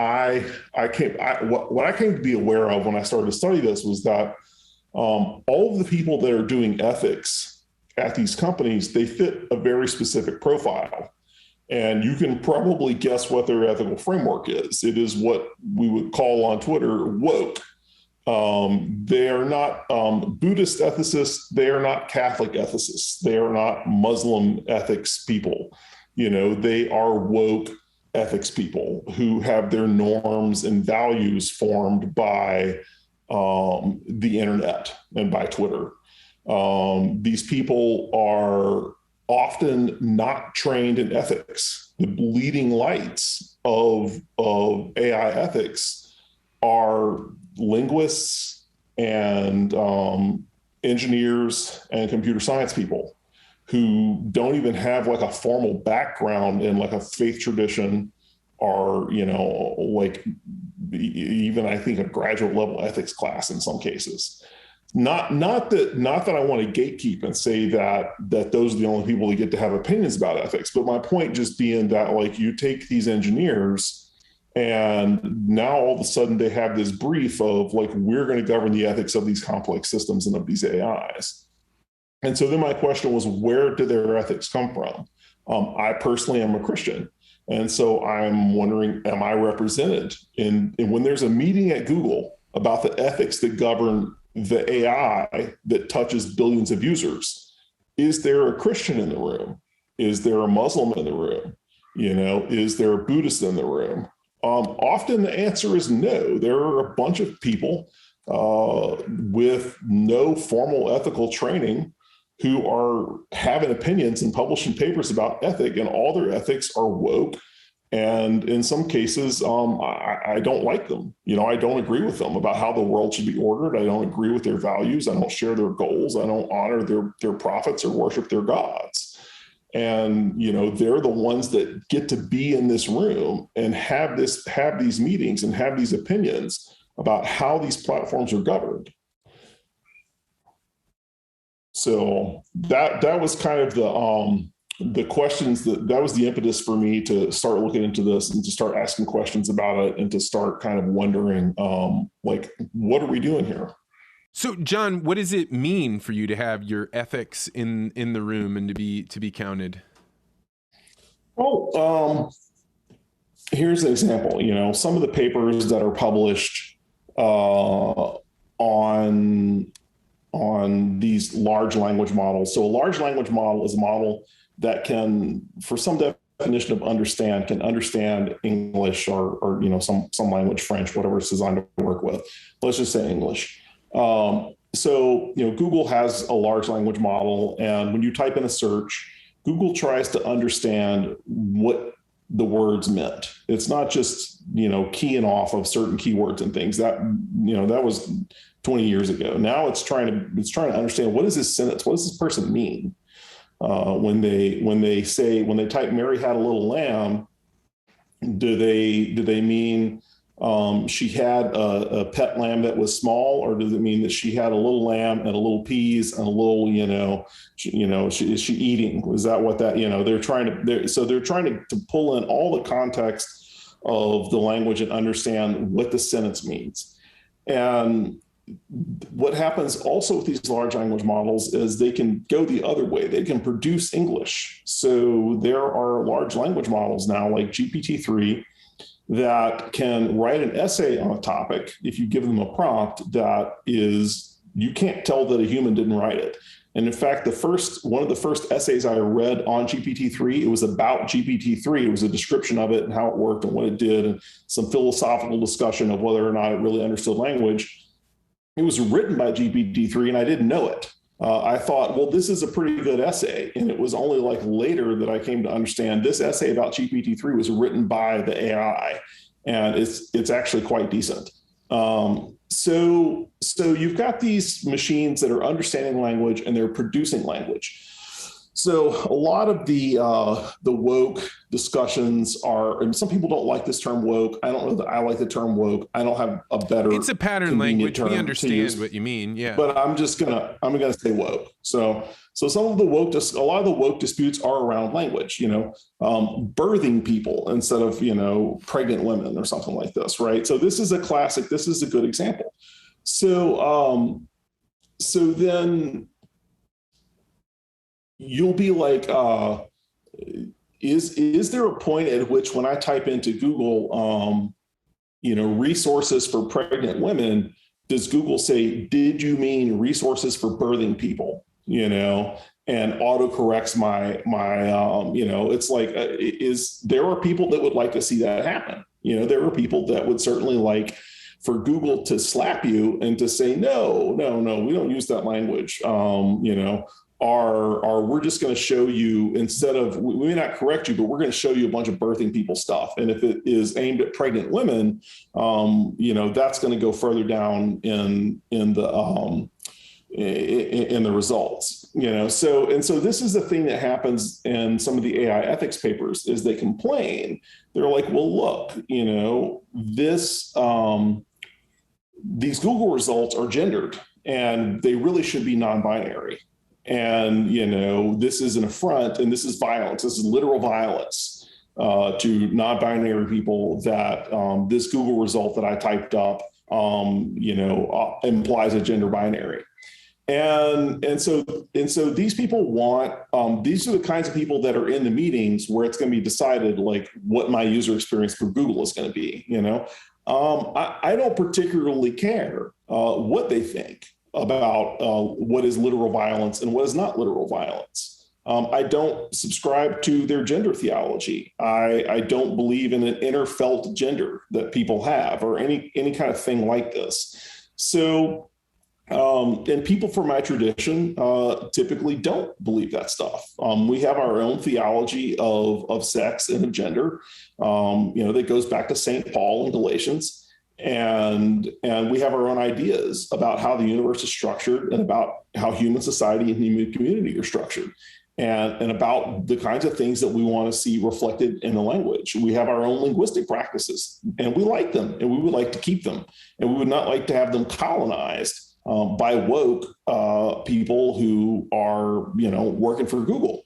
what I came to be aware of when I started to study this was that all of the people that are doing ethics at these companies, they fit a very specific profile. And you can probably guess what their ethical framework is. It is what we would call on Twitter woke. They are not Buddhist ethicists. They are not Catholic ethicists. They are not Muslim ethics people. They are woke ethics people who have their norms and values formed by the internet and by Twitter. These people are often not trained in ethics. The leading lights of AI ethics are linguists and engineers and computer science people who don't even have like a formal background in like a faith tradition or, like even I think a graduate level ethics class in some cases. Not that I want to gatekeep and say that those are the only people that get to have opinions about ethics, but my point just being that like you take these engineers and now all of a sudden they have this brief of like, we're going to govern the ethics of these complex systems and of these AIs. And so then my question was, where do their ethics come from? I personally am a Christian. And so I'm wondering, am I represented in when there's a meeting at Google about the ethics that govern the AI that touches billions of users? Is there a Christian in the room? Is there a Muslim in the room? Is there a Buddhist in the room? Often the answer is no. There are a bunch of people with no formal ethical training who are having opinions and publishing papers about ethic, and all their ethics are woke. And in some cases, I don't like them. I don't agree with them about how the world should be ordered. I don't agree with their values. I don't share their goals. I don't honor their prophets or worship their gods. And, they're the ones that get to be in this room and have these meetings and have these opinions about how these platforms are governed. So that was kind of the questions that was the impetus for me to start looking into this and to start asking questions about it and to start kind of wondering, like, what are we doing here? So, John, what does it mean for you to have your ethics in the room and to be counted? Well, here's an example. Some of the papers that are published on these large language models. So a large language model is a model that can, for some definition of understand, can understand English or some language, French, whatever it's designed to work with. Let's just say English. So Google has a large language model, and when you type in a search, Google tries to understand what the words meant. It's not just keying off of certain keywords and things. That was 20 years ago. Now it's trying to understand, what is this sentence? What does this person mean? When they type Mary had a little lamb, do they mean she had a pet lamb that was small, or does it mean that she had a little lamb and a little peas and a little, is she eating? Is that what that, they're trying to pull in all the context of the language and understand what the sentence means. And what happens also with these large language models is they can go the other way. They can produce English. So there are large language models now like GPT-3 that can write an essay on a topic if you give them a prompt that is, you can't tell that a human didn't write it. And in fact, one of the first essays I read on GPT-3, it was about GPT-3. It was a description of it and how it worked and what it did, and some philosophical discussion of whether or not it really understood language. It was written by GPT-3 and I didn't know it. I thought, well, this is a pretty good essay. And it was only like later that I came to understand this essay about GPT-3 was written by the AI, and it's actually quite decent. so you've got these machines that are understanding language and they're producing language. So a lot of the woke discussions are, and some people don't like this term woke. I don't know that I like the term woke. I don't have a better. It's a pattern language. We understand what you mean. Yeah. But I'm gonna say woke. So some of the a lot of the woke disputes are around language. Birthing people instead of pregnant women or something like this, right? So this is a classic. This is a good example. So then you'll be like, is there a point at which when I type into Google, resources for pregnant women, does Google say, did you mean resources for birthing people? And autocorrects my it's like, there are people that would like to see that happen. There are people that would certainly like for Google to slap you and to say, no, we don't use that language. Or we're just going to show you, instead of, we may not correct you, but we're going to show you a bunch of birthing people stuff. And if it is aimed at pregnant women, that's going to go further down in the results. So this is the thing that happens in some of the AI ethics papers is they complain. They're like, well, look, these Google results are gendered and they really should be non-binary. And, this is an affront and this is violence. This is literal violence to non-binary people that this Google result that I typed up, implies a gender binary. And so these people want, these are the kinds of people that are in the meetings where it's going to be decided like what my user experience for Google is going to be, I don't particularly care what they think about what is literal violence and what is not literal violence. I don't subscribe to their gender theology. I don't believe in an inner felt gender that people have or any kind of thing like this. So, and people from my tradition typically don't believe that stuff. We have our own theology of sex and of gender, that goes back to St. Paul and Galatians. And we have our own ideas about how the universe is structured and about how human society and human community are structured and about the kinds of things that we want to see reflected in the language. We have our own linguistic practices and we like them and we would like to keep them. And we would not like to have them colonized by woke people who are, working for Google.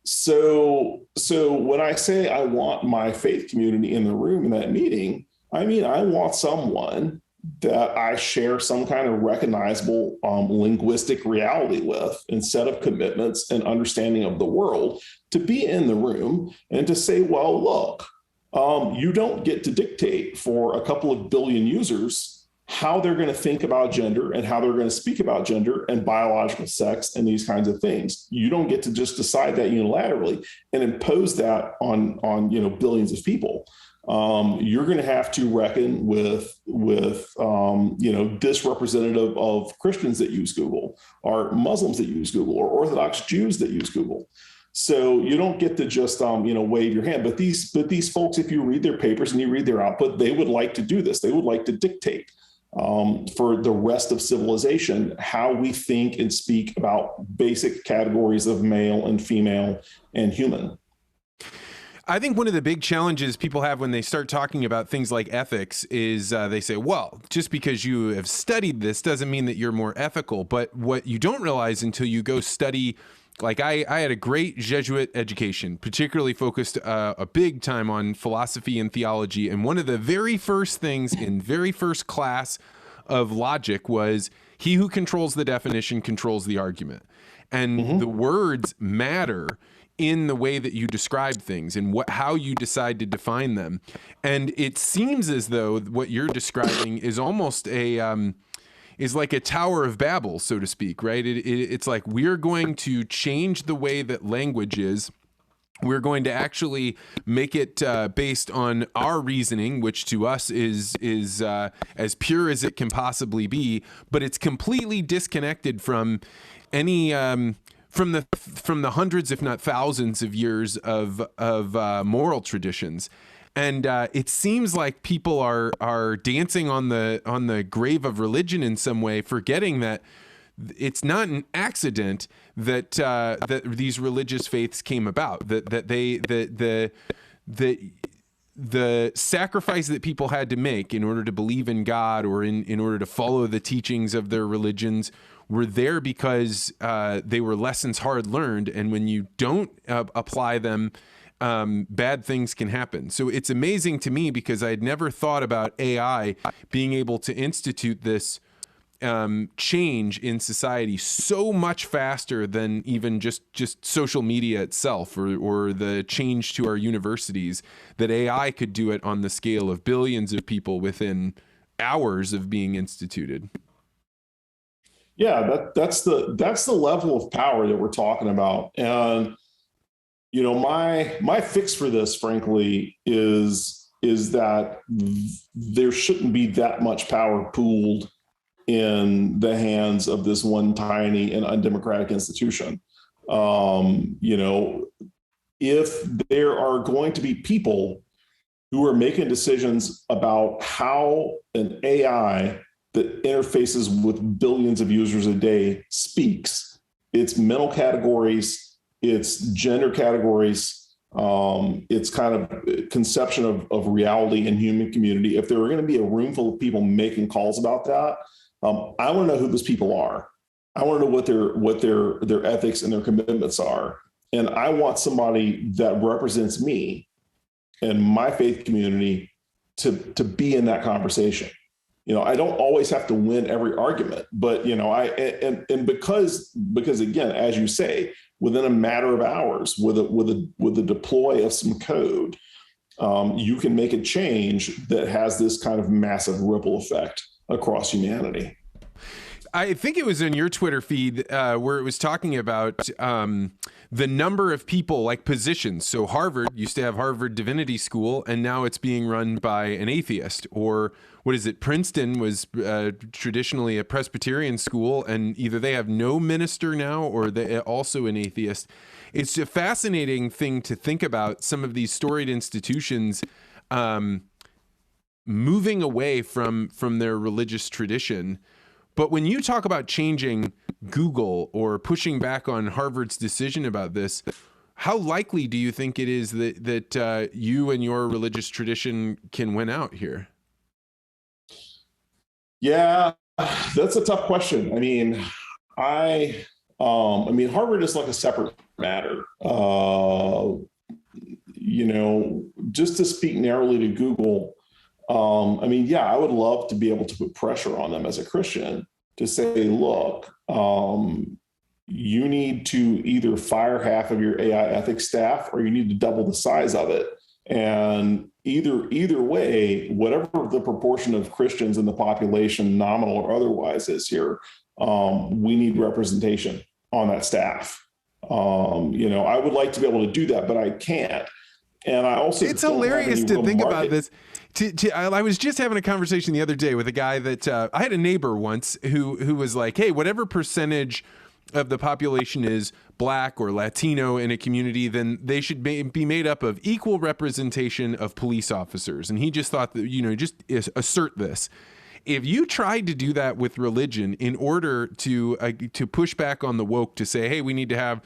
So when I say I want my faith community in the room in that meeting, I mean, I want someone that I share some kind of recognizable linguistic reality with and set of commitments and understanding of the world to be in the room and to say, well, look, you don't get to dictate for a couple of billion users how they're going to think about gender and how they're going to speak about gender and biological sex and these kinds of things. You don't get to just decide that unilaterally and impose that on billions of people. You're going to have to reckon with this representative of Christians that use Google, or Muslims that use Google, or Orthodox Jews that use Google. So you don't get to just wave your hand. But these folks, if you read their papers and you read their output, they would like to do this. They would like to dictate for the rest of civilization how we think and speak about basic categories of male and female and human. I think one of the big challenges people have when they start talking about things like ethics is they say, well, just because you have studied this doesn't mean that you're more ethical. But what you don't realize until you go study, like I had a great Jesuit education, particularly focused a big time on philosophy and theology. And one of the very first things in very first class of logic was he who controls the definition controls the argument. And the words matter in the way that you describe things and how you decide to define them. And it seems as though what you're describing is almost is like a Tower of Babel, so to speak, right? It's like we're going to change the way that language is. We're going to actually make it based on our reasoning, which to us is as pure as it can possibly be, but it's completely disconnected from any from the hundreds, if not thousands, of years of moral traditions. And it seems like people are dancing on the grave of religion in some way, forgetting that it's not an accident that that these religious faiths came about. The sacrifice that people had to make in order to believe in God, or in order to follow the teachings of their religions, were there because they were lessons hard learned. And when you don't apply them, bad things can happen. So it's amazing to me, because I'd never thought about AI being able to institute this change in society so much faster than even just social media itself, or the change to our universities, that AI could do it on the scale of billions of people within hours of being instituted. Yeah, that's the level of power that we're talking about. And my fix for this, frankly, is that there shouldn't be that much power pooled in the hands of this one tiny and undemocratic institution. If there are going to be people who are making decisions about how an AI that interfaces with billions of users a day speaks, its mental categories, its gender categories, its kind of conception of reality and human community. If there are going to be a room full of people making calls about that, I want to know who those people are. I want to know what their ethics and their commitments are. And I want somebody that represents me and my faith community to be in that conversation. I don't always have to win every argument, but because again, as you say, within a matter of hours, with a deploy of some code, you can make a change that has this kind of massive ripple effect across humanity. I think it was in your Twitter feed where it was talking about the number of people, like positions. So Harvard used to have Harvard Divinity School, and now it's being run by an atheist. Or what is it? Princeton was traditionally a Presbyterian school, and either they have no minister now, or they're also an atheist. It's a fascinating thing to think about, some of these storied institutions moving away from their religious tradition. But when you talk about changing Google or pushing back on Harvard's decision about this, how likely do you think it is that you and your religious tradition can win out here? Yeah, that's a tough question. Harvard is like a separate matter. Just to speak narrowly to Google, I would love to be able to put pressure on them as a Christian to say, look, you need to either fire half of your AI ethics staff, or you need to double the size of it. And either way, whatever the proportion of Christians in the population, nominal or otherwise, is here, we need representation on that staff. I would like to be able to do that, but I can't. And I also, it's hilarious to think about this. I was just having a conversation the other day with a guy that I had a neighbor once who was like, hey, whatever percentage of the population is Black or Latino in a community, then they should be made up of equal representation of police officers. And he just thought that, just assert this. If you tried to do that with religion in order to push back on the woke, to say, hey, we need to have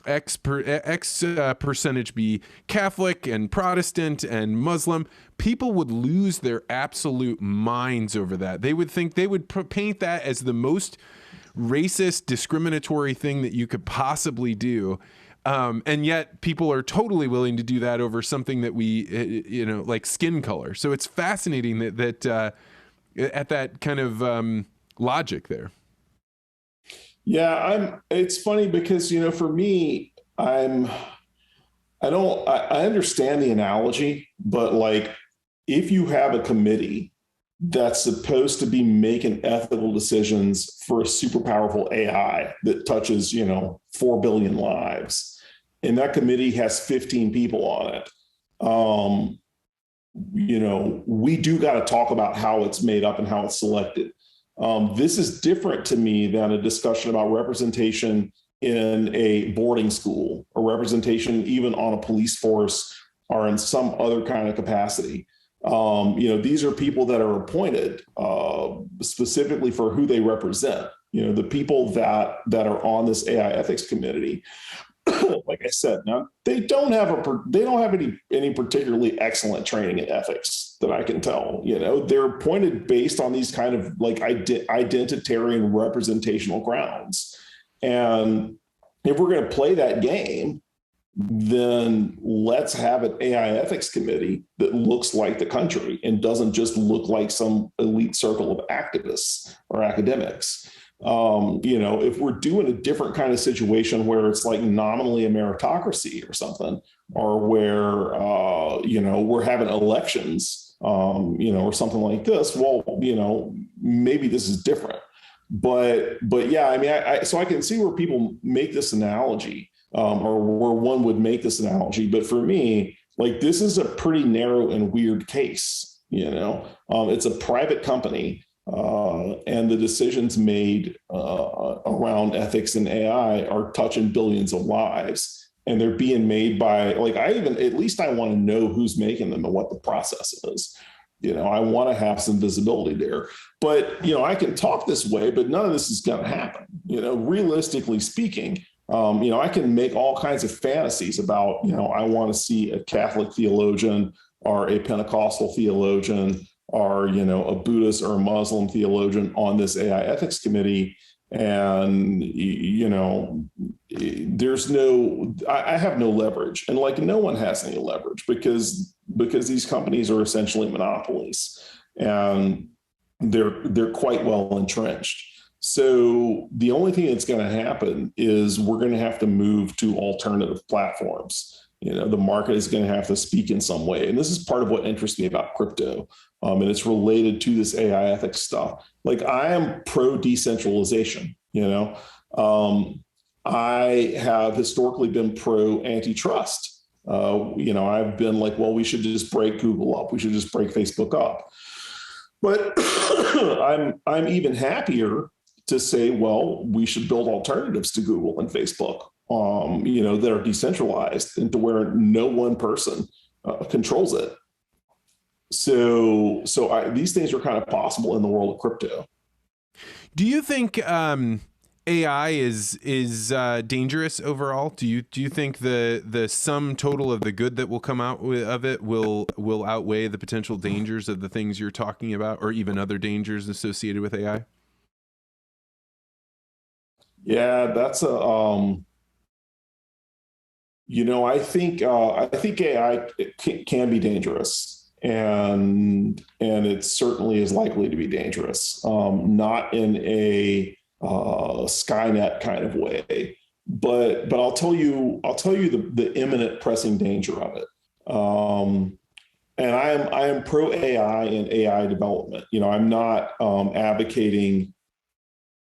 X percentage be Catholic and Protestant and Muslim, people would lose their absolute minds over that. They would think, they would paint that as the most racist, discriminatory thing that you could possibly do. And yet people are totally willing to do that over something that we, like skin color. So it's fascinating that at that kind of logic there. It's funny because, for me, I understand the analogy, but like, if you have a committee that's supposed to be making ethical decisions for a super powerful AI that touches, 4 billion lives, and that committee has 15 people on it, we do got to talk about how it's made up and how it's selected. This is different to me than a discussion about representation in a boarding school, or representation even on a police force, are in some other kind of capacity. These are people that are appointed specifically for who they represent. The people that are on this AI ethics committee, like I said, now they don't have any particularly excellent training in ethics that I can tell. They're appointed based on these kind of like identitarian representational grounds. And if we're going to play that game, then let's have an AI ethics committee that looks like the country and doesn't just look like some elite circle of activists or academics. If we're doing a different kind of situation where it's like nominally a meritocracy or something, or where, we're having elections, or something like this, well, maybe this is different. But yeah, I mean, so I can see where people make this analogy, or where one would make this analogy. But for me, like, this is a pretty narrow and weird case. It's a private company, and the decisions made around ethics and AI are touching billions of lives, and they're being made by, like, at least I want to know who's making them and what the process is. I want to have some visibility there. But, I can talk this way, but none of this is going to happen. Realistically speaking, I can make all kinds of fantasies about, I want to see a Catholic theologian or a Pentecostal theologian or, a Buddhist or a Muslim theologian on this AI ethics committee. And, I have no leverage, and like no one has any leverage because these companies are essentially monopolies, and they're quite well entrenched. So the only thing that's going to happen is we're going to have to move to alternative platforms. The market is going to have to speak in some way. And this is part of what interests me about crypto. And it's related to this AI ethics stuff. Like, I am pro decentralization. I have historically been pro antitrust. I've been like, well, we should just break Google up. We should just break Facebook up. But I'm even happier to say, well, we should build alternatives to Google and Facebook, that are decentralized and to where no one person controls it. So these things are kind of possible in the world of crypto. Do you think AI is dangerous overall? Do you think the sum total of the good that will come out of it will outweigh the potential dangers of the things you're talking about, or even other dangers associated with AI? Yeah, that's I think AI can be dangerous, and it certainly is likely to be dangerous. Not in a Skynet kind of way, but I'll tell you the imminent pressing danger of it. And I am pro AI and AI development. I'm not advocating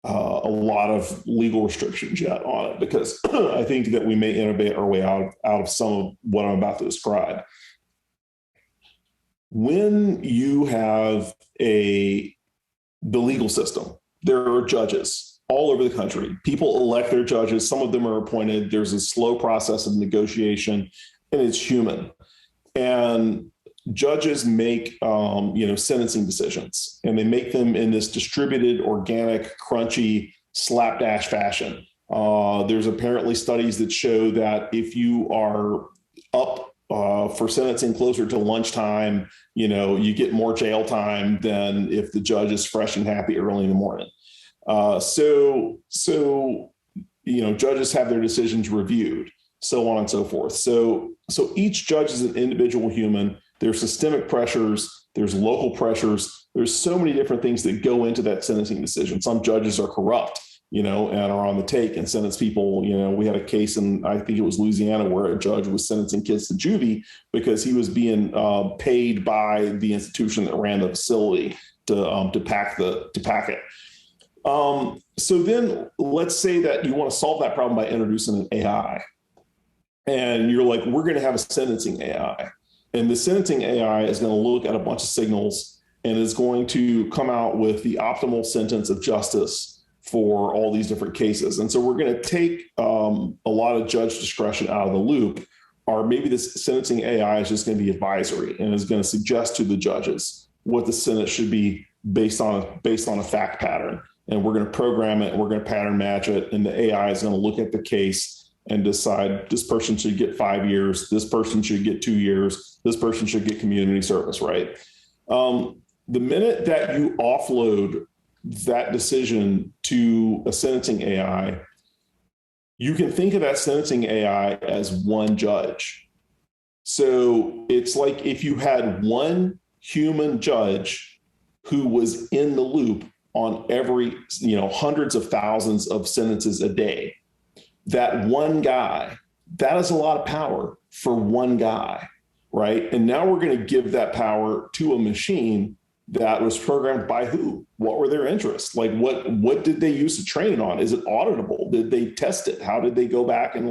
a lot of legal restrictions yet on it, because I think that we may innovate our way out of some of what I'm about to describe. When you have the legal system, there are judges all over the country. People elect their judges. Some of them are appointed. There's a slow process of negotiation, and it's human. And judges make, sentencing decisions, and they make them in this distributed, organic, crunchy, slapdash fashion. There's apparently studies that show that if you are up for sentencing closer to lunchtime, you get more jail time than if the judge is fresh and happy early in the morning. So judges have their decisions reviewed, so on and so forth. So each judge is an individual human. There's systemic pressures, there's local pressures. There's so many different things that go into that sentencing decision. Some judges are corrupt, and are on the take and sentence people. We had a case in, I think it was Louisiana, where a judge was sentencing kids to juvie because he was being paid by the institution that ran the facility to pack it. So then let's say that you want to solve that problem by introducing an AI. And you're like, we're going to have a sentencing AI. And the sentencing AI is going to look at a bunch of signals and is going to come out with the optimal sentence of justice for all these different cases. And so we're going to take a lot of judge discretion out of the loop. or maybe this sentencing AI is just going to be advisory and is going to suggest to the judges what the sentence should be based on a fact pattern. And we're going to program it and we're going to pattern match it. And the AI is going to look at the case and decide this person should get 5 years, this person should get 2 years, this person should get community service, right? The minute that you offload that decision to a sentencing AI, you can think of that sentencing AI as one judge. So it's like if you had one human judge who was in the loop on every, hundreds of thousands of sentences a day. That one guy, that is a lot of power for one guy, right? And now we're going to give that power to a machine that was programmed by who? What were their interests? Like what did they use to train it on? Is it auditable? Did they test it? How did they go back and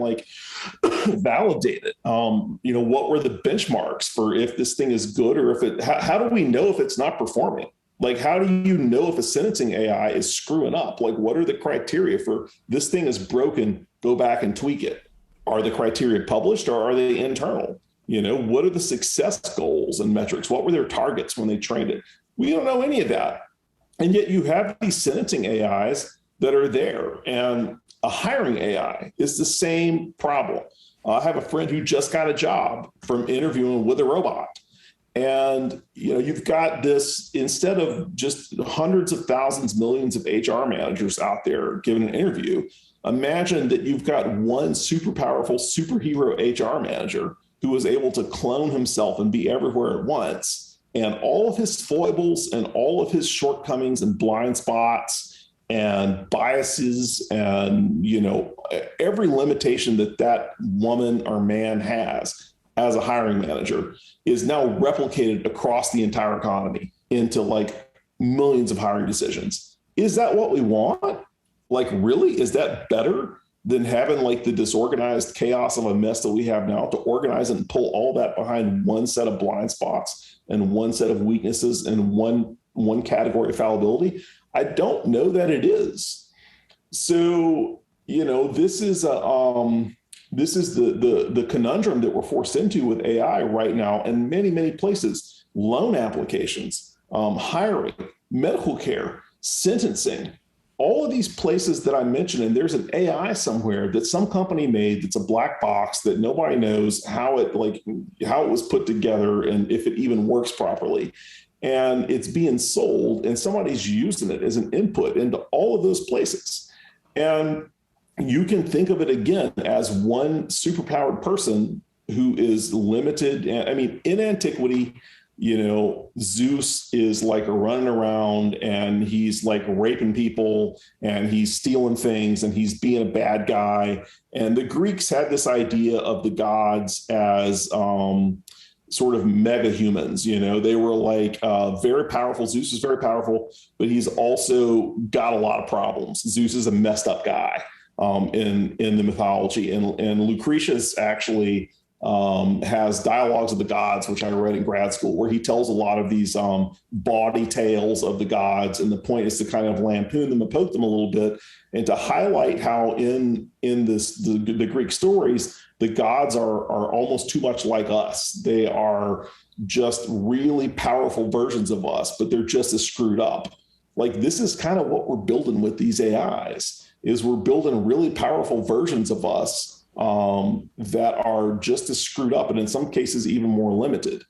validate it? What were the benchmarks for if this thing is good or if how do we know if it's not performing? Like, how do you know if a sentencing AI is screwing up? Like, what are the criteria for this thing is broken, go back and tweak it? Are the criteria published or are they internal? What are the success goals and metrics? What were their targets when they trained it? We don't know any of that. And yet you have these sentencing AIs that are there. And a hiring AI is the same problem. I have a friend who just got a job from interviewing with a robot. And, you've got this, instead of just hundreds of thousands, millions of HR managers out there giving an interview, imagine that you've got one super powerful superhero HR manager who was able to clone himself and be everywhere at once. And all of his foibles and all of his shortcomings and blind spots and biases and, every limitation that woman or man has as a hiring manager is now replicated across the entire economy into millions of hiring decisions. Is that what we want? Really? Is that better than having the disorganized chaos of a mess that we have now, to organize and pull all that behind one set of blind spots and one set of weaknesses and one category of fallibility? I don't know that it is. So, this is the conundrum that we're forced into with AI right now in many, many places. Loan applications, hiring, medical care, sentencing, all of these places that I mentioned, and there's an AI somewhere that some company made that's a black box that nobody knows how it was put together and if it even works properly. And it's being sold and somebody's using it as an input into all of those places. And you can think of it again as one superpowered person who is limited. I mean, in antiquity, Zeus is running around and he's raping people and he's stealing things and he's being a bad guy. And the Greeks had this idea of the gods as sort of mega humans. They were very powerful. Zeus is very powerful, but he's also got a lot of problems. Zeus is a messed up guy. In the mythology, and Lucretius actually has Dialogues of the Gods, which I read in grad school, where he tells a lot of these bawdy tales of the gods, and the point is to kind of lampoon them and poke them a little bit, and to highlight how in the Greek stories the gods are almost too much like us. They are just really powerful versions of us, but they're just as screwed up. This is kind of what we're building with these AIs. Is we're building really powerful versions of us that are just as screwed up and in some cases even more limited.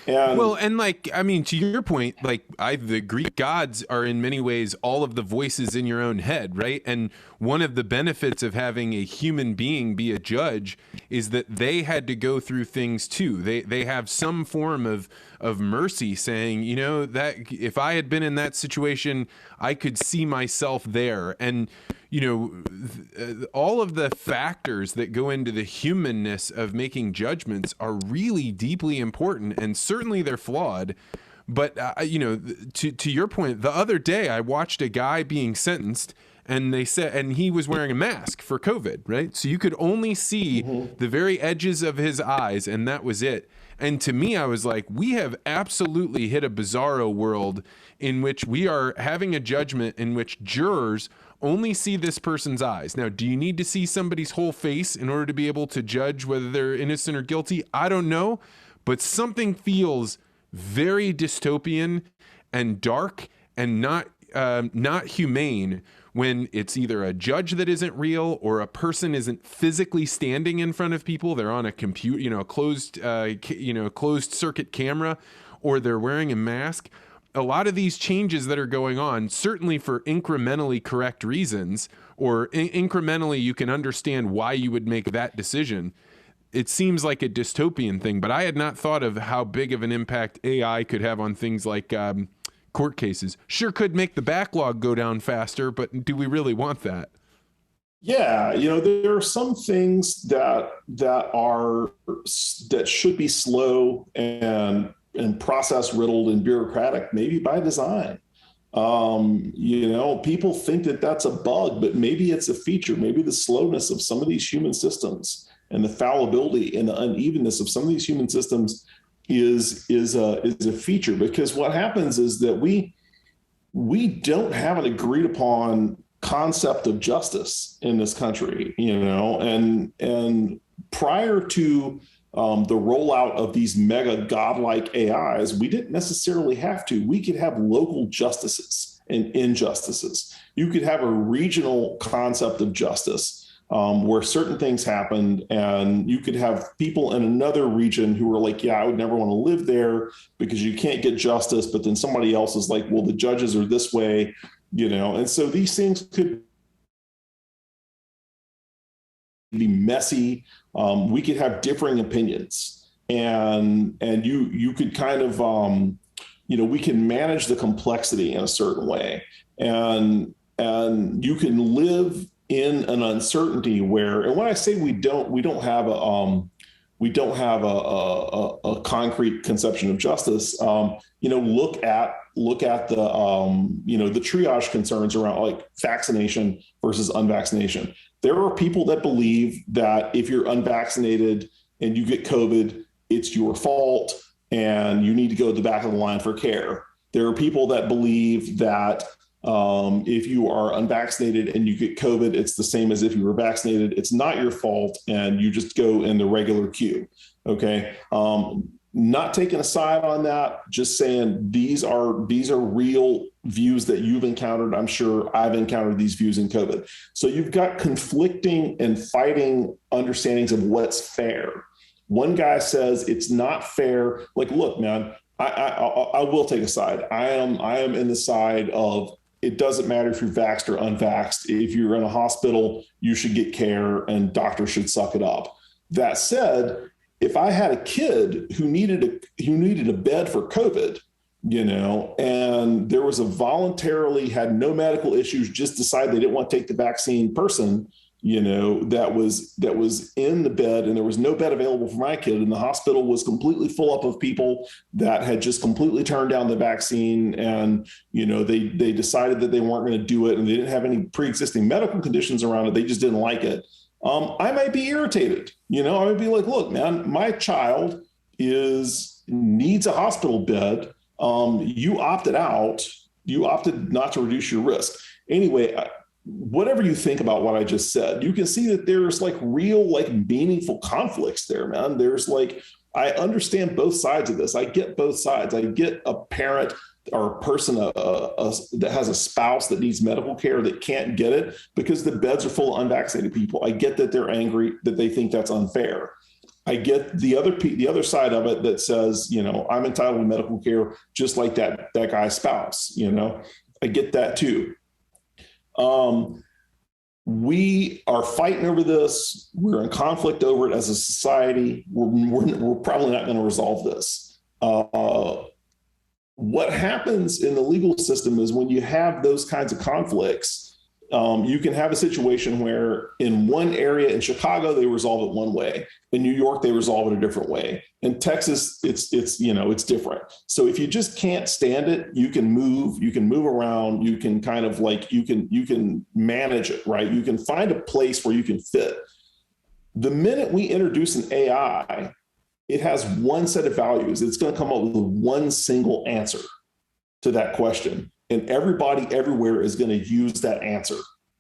And to your point, the Greek gods are in many ways all of the voices in your own head, right? And one of the benefits of having a human being be a judge is that they had to go through things too. They have some form of mercy, saying, that if I had been in that situation, I could see myself there. And all of the factors that go into the humanness of making judgments are really deeply important, and certainly they're flawed. But, to your point, the other day I watched a guy being sentenced, and they said, and he was wearing a mask for COVID, right? So you could only see the very edges of his eyes, and that was it. And to me, I was like, we have absolutely hit a bizarro world in which we are having a judgment in which jurors only see this person's eyes. Now, do you need to see somebody's whole face in order to be able to judge whether they're innocent or guilty? I don't know, but something feels very dystopian and dark and not humane when it's either a judge that isn't real or a person isn't physically standing in front of people. They're on a computer, a closed circuit camera, or they're wearing a mask. A lot of these changes that are going on, certainly for incrementally correct reasons, or incrementally you can understand why you would make that decision. It seems like a dystopian thing, but I had not thought of how big of an impact AI could have on things like court cases. Sure could make the backlog go down faster, but do we really want that? Yeah, there are some things that should be slow and process riddled and bureaucratic, maybe by design. People think that that's a bug, but maybe it's a feature. Maybe the slowness of some of these human systems and the fallibility and the unevenness of some of these human systems is a feature, because what happens is that we don't have an agreed upon concept of justice in this country, and prior to the rollout of these mega godlike AIs, we didn't necessarily have to. We could have local justices and injustices. You could have a regional concept of justice where certain things happened, and you could have people in another region who were like, yeah, I would never want to live there because you can't get justice. But then somebody else is like, well, the judges are this way, and so these things could be messy. We could have differing opinions, and you could kind of, we can manage the complexity in a certain way, and you can live in an uncertainty where, and when I say we don't have a concrete conception of justice, look at the the triage concerns around like vaccination versus unvaccination. There are people that believe that if you're unvaccinated and you get COVID, it's your fault and you need to go to the back of the line for care. There are people that believe that if you are unvaccinated and you get COVID, it's the same as if you were vaccinated. It's not your fault and you just go in the regular queue. Okay. Not taking a side on that, just saying these are real views that you've encountered. I'm sure I've encountered these views in COVID. So you've got conflicting and fighting understandings of what's fair. One guy says it's not fair. Like, look, man, I will take a side. I am in the side of, it doesn't matter if you're vaxxed or unvaxxed. If you're in a hospital, you should get care and doctors should suck it up. That said, if I had a kid who needed a bed for COVID, and there was a voluntarily had no medical issues, just decided they didn't want to take the vaccine person, that was in the bed, and there was no bed available for my kid, and the hospital was completely full up of people that had just completely turned down the vaccine, and they decided that they weren't going to do it, and they didn't have any pre-existing medical conditions around it. They just didn't like it. I might be irritated. I might be like, look, man, my child needs a hospital bed. You opted out. You opted not to reduce your risk. Anyway, whatever you think about what I just said, you can see that there's like real, like meaningful conflicts there, man. There's like, I understand both sides of this. I get both sides. I get a parent or a person that has a spouse that needs medical care that can't get it because the beds are full of unvaccinated people. I get that they're angry, that they think that's unfair. I get the other side of it that says, I'm entitled to medical care just like that guy's spouse. I get that too. We are fighting over this. We're in conflict over it as a society. We're probably not going to resolve this. What happens in the legal system is when you have those kinds of conflicts, you can have a situation where in one area in Chicago, they resolve it one way. In New York, they resolve it a different way. In Texas, it's different. So if you just can't stand it, you can move around, you can kind of like, you can manage it, right? You can find a place where you can fit. The minute we introduce an AI, it has one set of values. It's going to come up with one single answer to that question. And everybody everywhere is going to use that answer.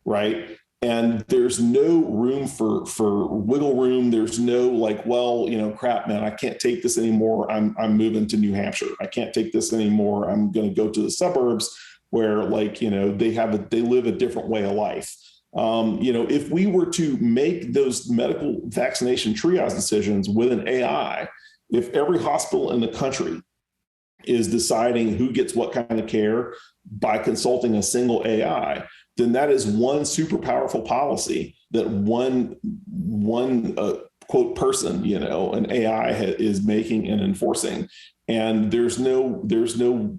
right? And there's no room for wiggle room. There's no like, well, crap, man, I can't take this anymore. I'm moving to New Hampshire. I can't take this anymore. I'm going to go to the suburbs where they live a different way of life. If we were to make those medical vaccination triage decisions with an AI, if every hospital in the country is deciding who gets what kind of care by consulting a single AI, then that is one super powerful policy that one quote person, an AI is making and enforcing. And there's no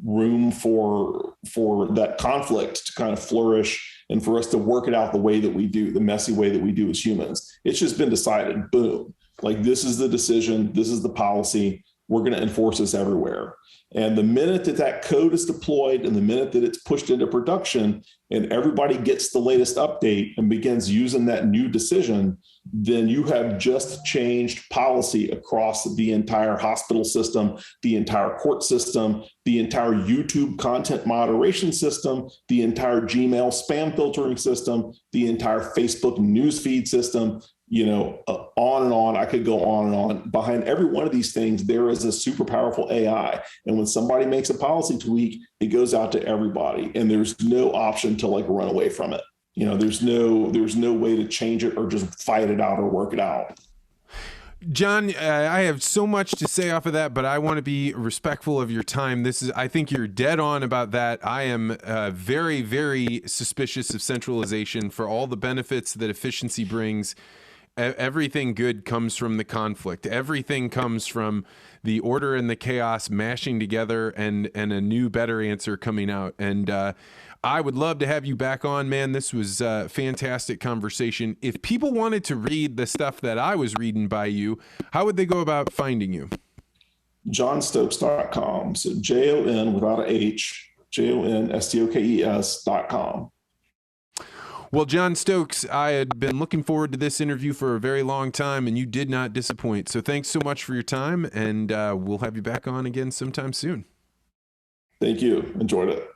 room for that conflict to kind of flourish and for us to work it out the way that we do, the messy way that we do as humans. It's just been decided, boom, like this is the decision, this is the policy, we're going to enforce this everywhere. And the minute that code is deployed and the minute that it's pushed into production and everybody gets the latest update and begins using that new decision, then you have just changed policy across the entire hospital system, the entire court system, the entire YouTube content moderation system, the entire Gmail spam filtering system, the entire Facebook newsfeed system, on and on. I could go on and on. Behind every one of these things, there is a super powerful AI. And when somebody makes a policy tweak, it goes out to everybody. And there's no option to run away from it. There's no way to change it or just fight it out or work it out. John, I have so much to say off of that, but I want to be respectful of your time. I think you're dead on about that. I am very, very suspicious of centralization for all the benefits that efficiency brings. Everything good comes from the conflict. Everything comes from the order and the chaos mashing together and a new, better answer coming out. And I would love to have you back on, man. This was a fantastic conversation. If people wanted to read the stuff that I was reading by you, how would they go about finding you? JohnStokes.com. So JON without a H, JONSTOKES.com. Well, John Stokes, I had been looking forward to this interview for a very long time, and you did not disappoint. So thanks so much for your time, and we'll have you back on again sometime soon. Thank you. Enjoyed it.